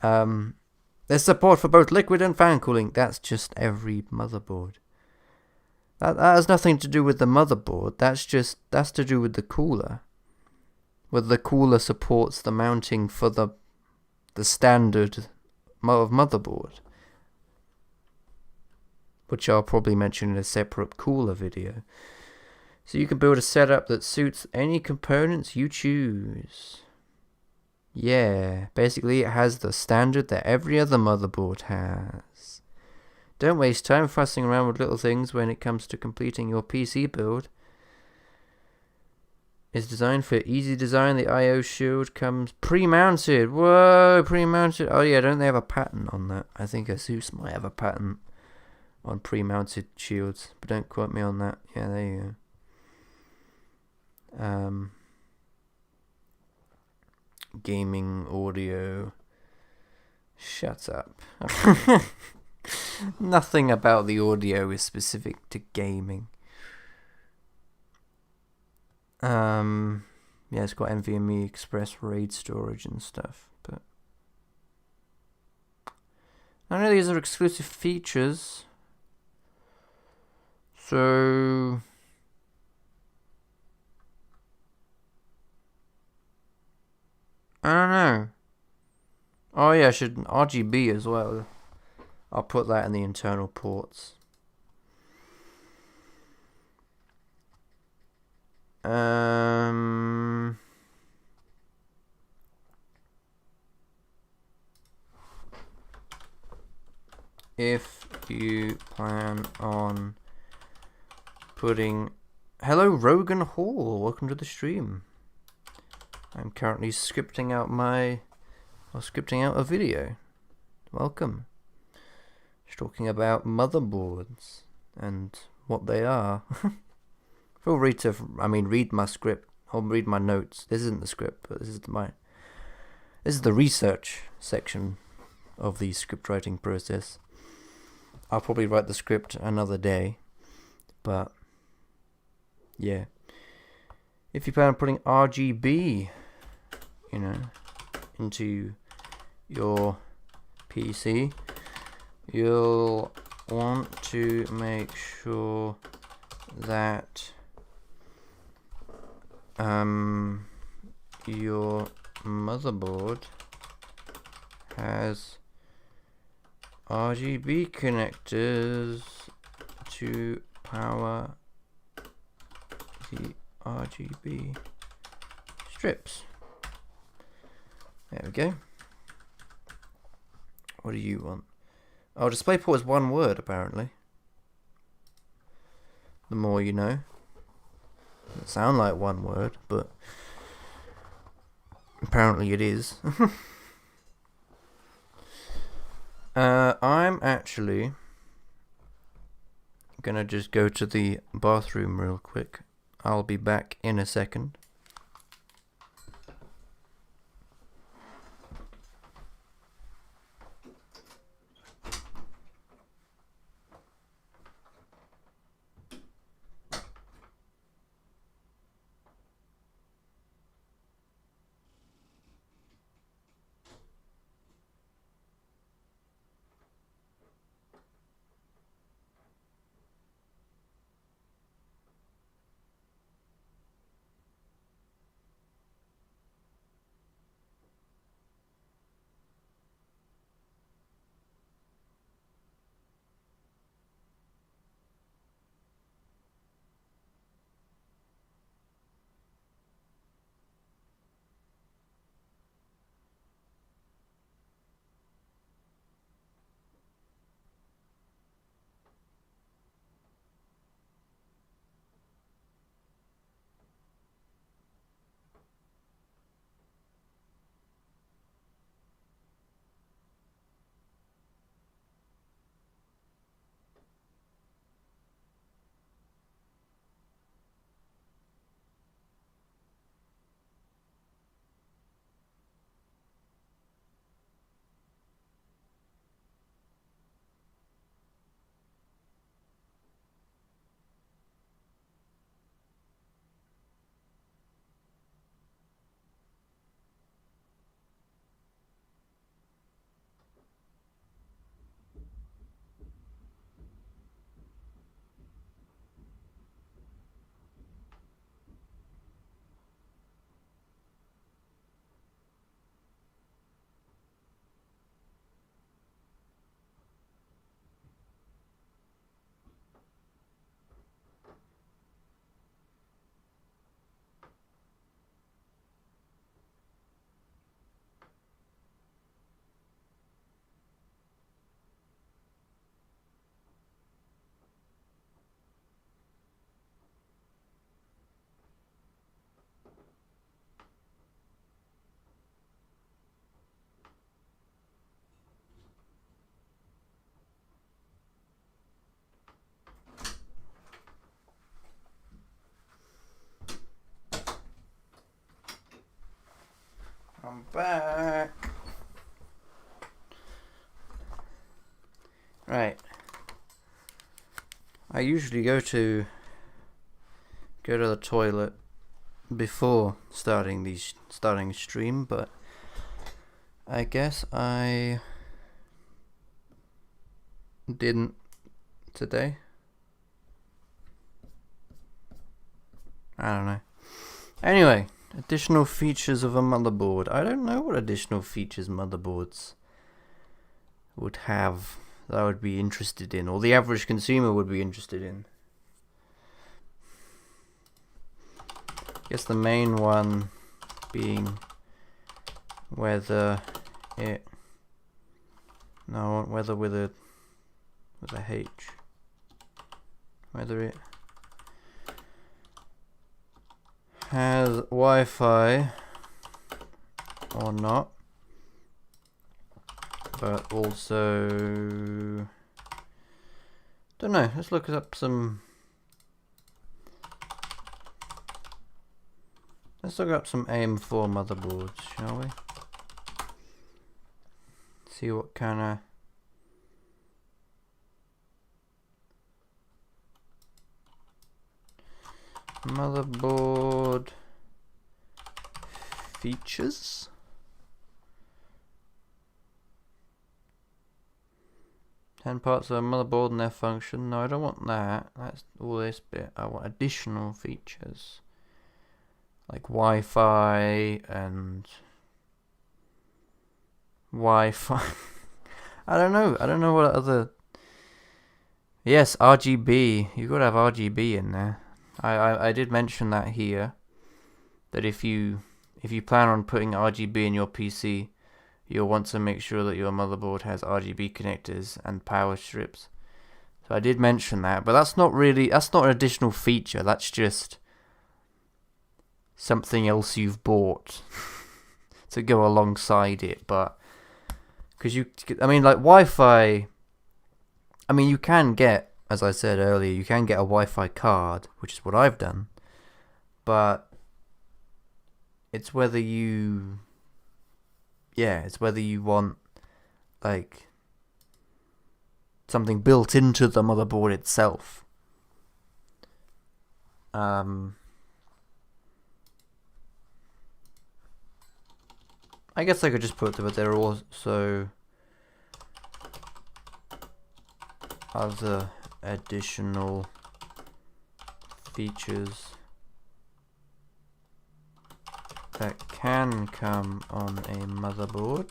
There's support for both liquid and fan cooling. That's just every motherboard. That has nothing to do with the motherboard. That's to do with the cooler. Whether the cooler supports the mounting for the standard motherboard, which I'll probably mention in a separate cooler video. So you can build a setup that suits any components you choose. Yeah, basically it has the standard that every other motherboard has. Don't waste time fussing around with little things when it comes to completing your PC build. It's designed for easy design. The I/O shield comes pre-mounted. Whoa, pre-mounted. Oh yeah, don't they have a patent on that? I think Asus might have a patent on pre-mounted shields, but don't quote me on that. Yeah, there you go. Gaming audio. Shut up. Nothing about the audio is specific to gaming. Yeah, it's got NVMe Express RAID storage and stuff, but I know these are exclusive features, so I don't know. Oh yeah, I should RGB as well. I'll put that in the internal ports. If you plan on putting... Hello, Rogan Hall. Welcome to the stream. I'm currently scripting out a video. Welcome. Just talking about motherboards and what they are. Feel free to, read my script. I'll read my notes. This isn't the script, but this is the research section of the script writing process. I'll probably write the script another day, but yeah. If you plan on putting RGB, into your PC, you'll want to make sure that your motherboard has RGB connectors to power the RGB strips. There we go. What do you want? Oh, DisplayPort is one word, apparently. The more you know. Doesn't sound like one word, but Apparently it is. I'm actually gonna just go to the bathroom real quick. I'll be back in a second. I'm back. Right. I usually go to the toilet before starting stream, but I guess I didn't today. I don't know. Anyway, additional features of a motherboard. I don't know what additional features motherboards would have that I would be interested in, or the average consumer would be interested in. I guess the main one being whether with a H, whether it has Wi-Fi or not, but also don't know. Let's look up some. Let's look up some AM4 motherboards, shall we? See what kind of motherboard features. 10 parts of a motherboard and their function. No, I don't want that. That's all this bit. I want additional features like Wi-Fi and Wi-Fi. I don't know what other. Yes, RGB. You've got to have RGB in there. I did mention that here, that if you plan on putting RGB in your PC, you'll want to make sure that your motherboard has RGB connectors and power strips. So I did mention that, but that's not an additional feature. That's just something else you've bought. to go alongside it, but because I mean, like Wi-Fi. I mean, you can get, as I said earlier, you can get a Wi-Fi card, which is what I've done, but it's whether you, it's whether you want like something built into the motherboard itself. I guess I could just put that there are also other additional features that can come on a motherboard.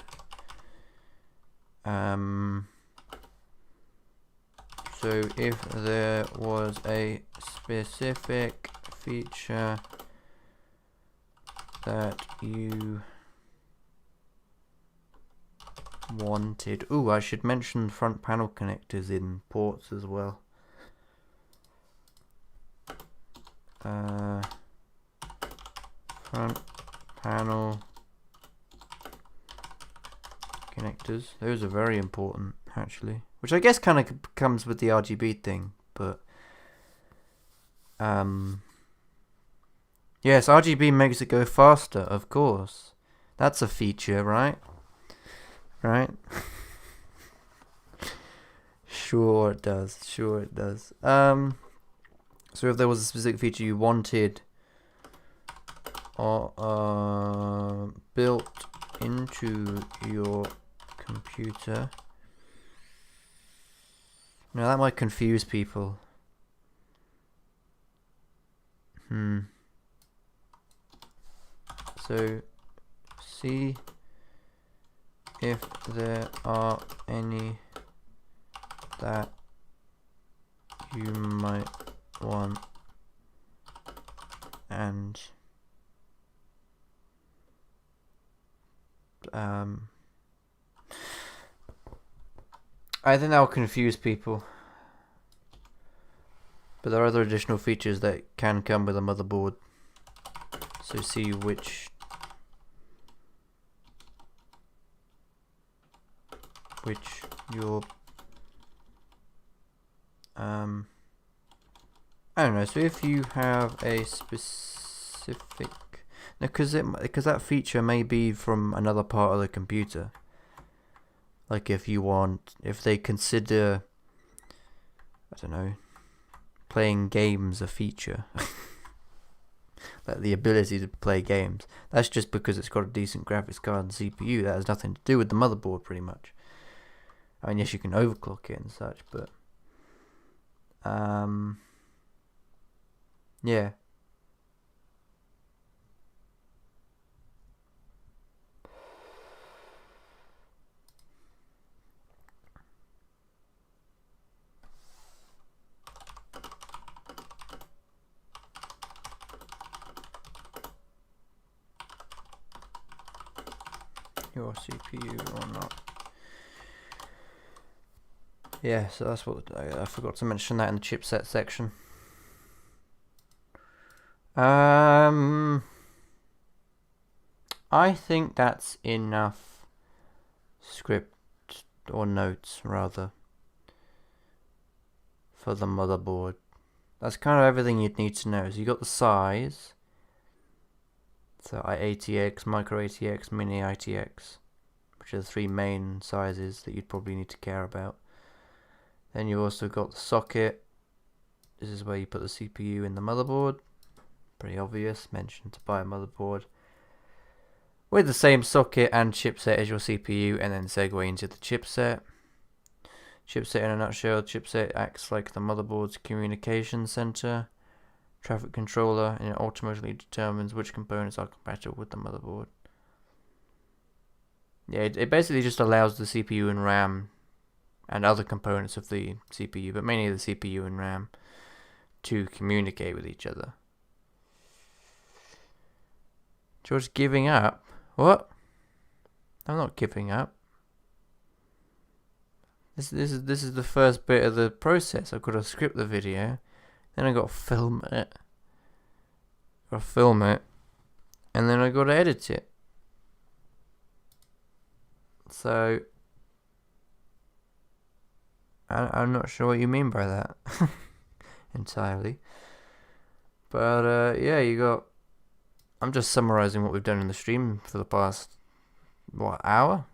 So if there was a specific feature that you wanted. Ooh, I should mention front panel connectors in ports as well. Front panel connectors. Those are very important, actually. Which I guess kind of comes with the RGB thing, but yes, RGB makes it go faster, of course. That's a feature, right? Right? Sure it does. Sure it does. So if there was a specific feature you wanted built into your computer. Now that might confuse people. So see if there are any that you might want, and I think that will confuse people, but there are other additional features that can come with a motherboard, so see which your I don't know. So if you have a specific, because that feature may be from another part of the computer. Like if they consider, I don't know, playing games a feature, like the ability to play games. That's just because it's got a decent graphics card and CPU. That has nothing to do with the motherboard, pretty much. I mean, yes, you can overclock it and such, but yeah. Your CPU or not. Yeah, so that's what I forgot to mention that in the chipset section. I think that's enough script or notes rather for the motherboard. That's kind of everything you'd need to know. So you got the size. So ATX, micro ATX, mini ATX, which are the three main sizes that you'd probably need to care about. Then you also got the socket. This is where you put the CPU in the motherboard. Pretty obvious, mentioned to buy a motherboard with the same socket and chipset as your CPU, and then segue into the chipset. Chipset in a nutshell, chipset acts like the motherboard's communication center, traffic controller, and it ultimately determines which components are compatible with the motherboard. Yeah, it basically just allows the CPU and RAM and other components of the CPU, but mainly the CPU and RAM, to communicate with each other. George giving up? What? I'm not giving up. This is the first bit of the process. I've got to script the video, then I got to film it. And then I got to edit it. So I'm not sure what you mean by that entirely. But yeah, you got. I'm just summarizing what we've done in the stream for the past hour.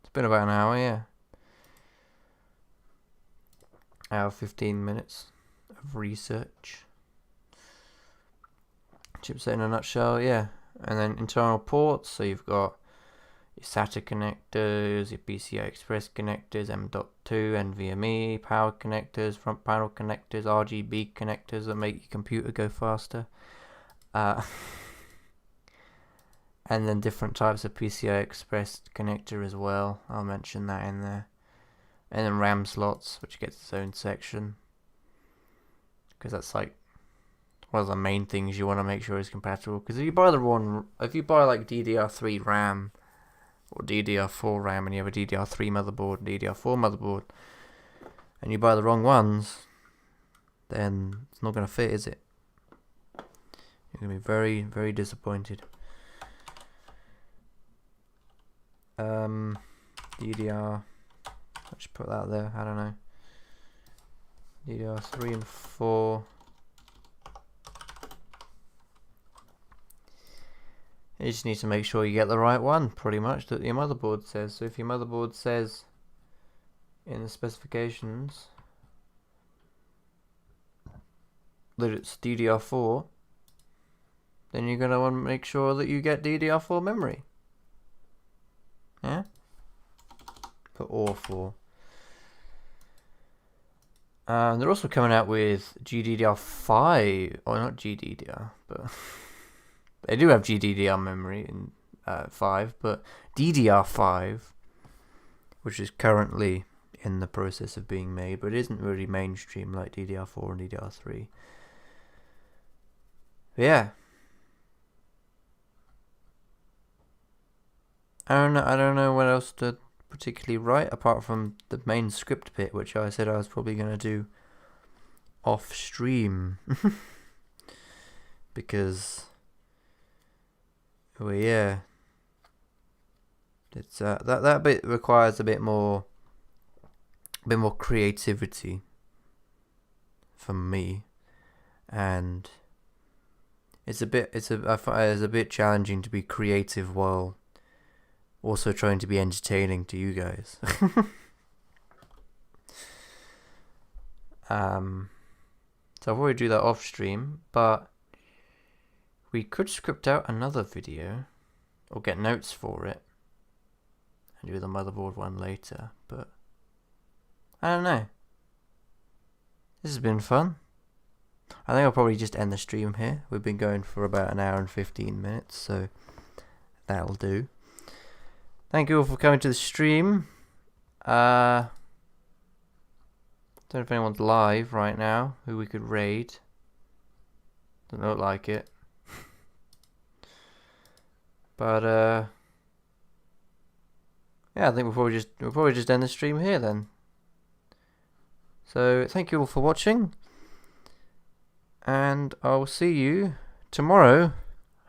It's been about an hour, yeah. Hour 15 minutes of research. Chipset in a nutshell, yeah. And then internal ports, so you've got your SATA connectors, your PCI Express connectors, M.2, NVMe, power connectors, front panel connectors, RGB connectors that make your computer go faster. And then different types of PCI Express connector as well. I'll mention that in there. And then RAM slots, which gets its own section. Because that's like one of the main things you want to make sure is compatible. Because if you buy like DDR3 RAM or DDR4 RAM and you have a DDR3 motherboard, DDR4 motherboard, and you buy the wrong ones, then it's not going to fit, is it? You're going to be very, very disappointed. DDR, let's put that there, I don't know. DDR3 and 4. You just need to make sure you get the right one, pretty much, that your motherboard says. So if your motherboard says in the specifications that it's DDR4, then you're going to want to make sure that you get DDR4 memory. Yeah? Put OR 4. They're also coming out with GDDR5, or not GDDR, but they do have GDDR memory in 5, but DDR5, which is currently in the process of being made, but it isn't really mainstream like DDR4 and DDR3. But yeah. I don't know what else to particularly write apart from the main script bit, which I said I was probably going to do off stream. Because well, yeah, it's that bit requires a bit more creativity from me, and it's a bit challenging to be creative while also trying to be entertaining to you guys. So I'll probably do that off stream, but we could script out another video or get notes for it and do the motherboard one later, but I don't know. This has been fun. I think I'll probably just end the stream here. We've been going for about an hour and 15 minutes, so that'll do. Thank you all for coming to the stream. Don't know if anyone's live right now who we could raid. Doesn't look like it. But yeah, I think we'll probably just end the stream here then. So thank you all for watching, and I'll see you tomorrow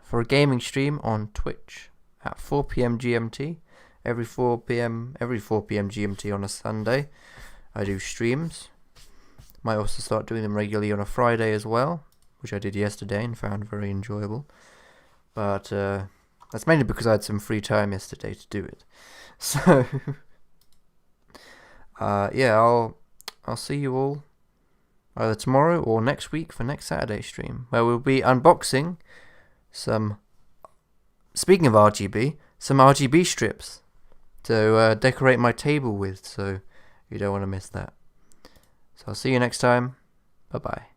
for a gaming stream on Twitch at 4 PM GMT. Every 4 PM GMT on a Sunday, I do streams. Might also start doing them regularly on a Friday as well, which I did yesterday and found very enjoyable. But that's mainly because I had some free time yesterday to do it. So yeah, I'll see you all either tomorrow or next week for next Saturday stream, where we'll be unboxing some, speaking of RGB, some RGB strips to decorate my table with, so you don't want to miss that. So I'll see you next time. Bye bye.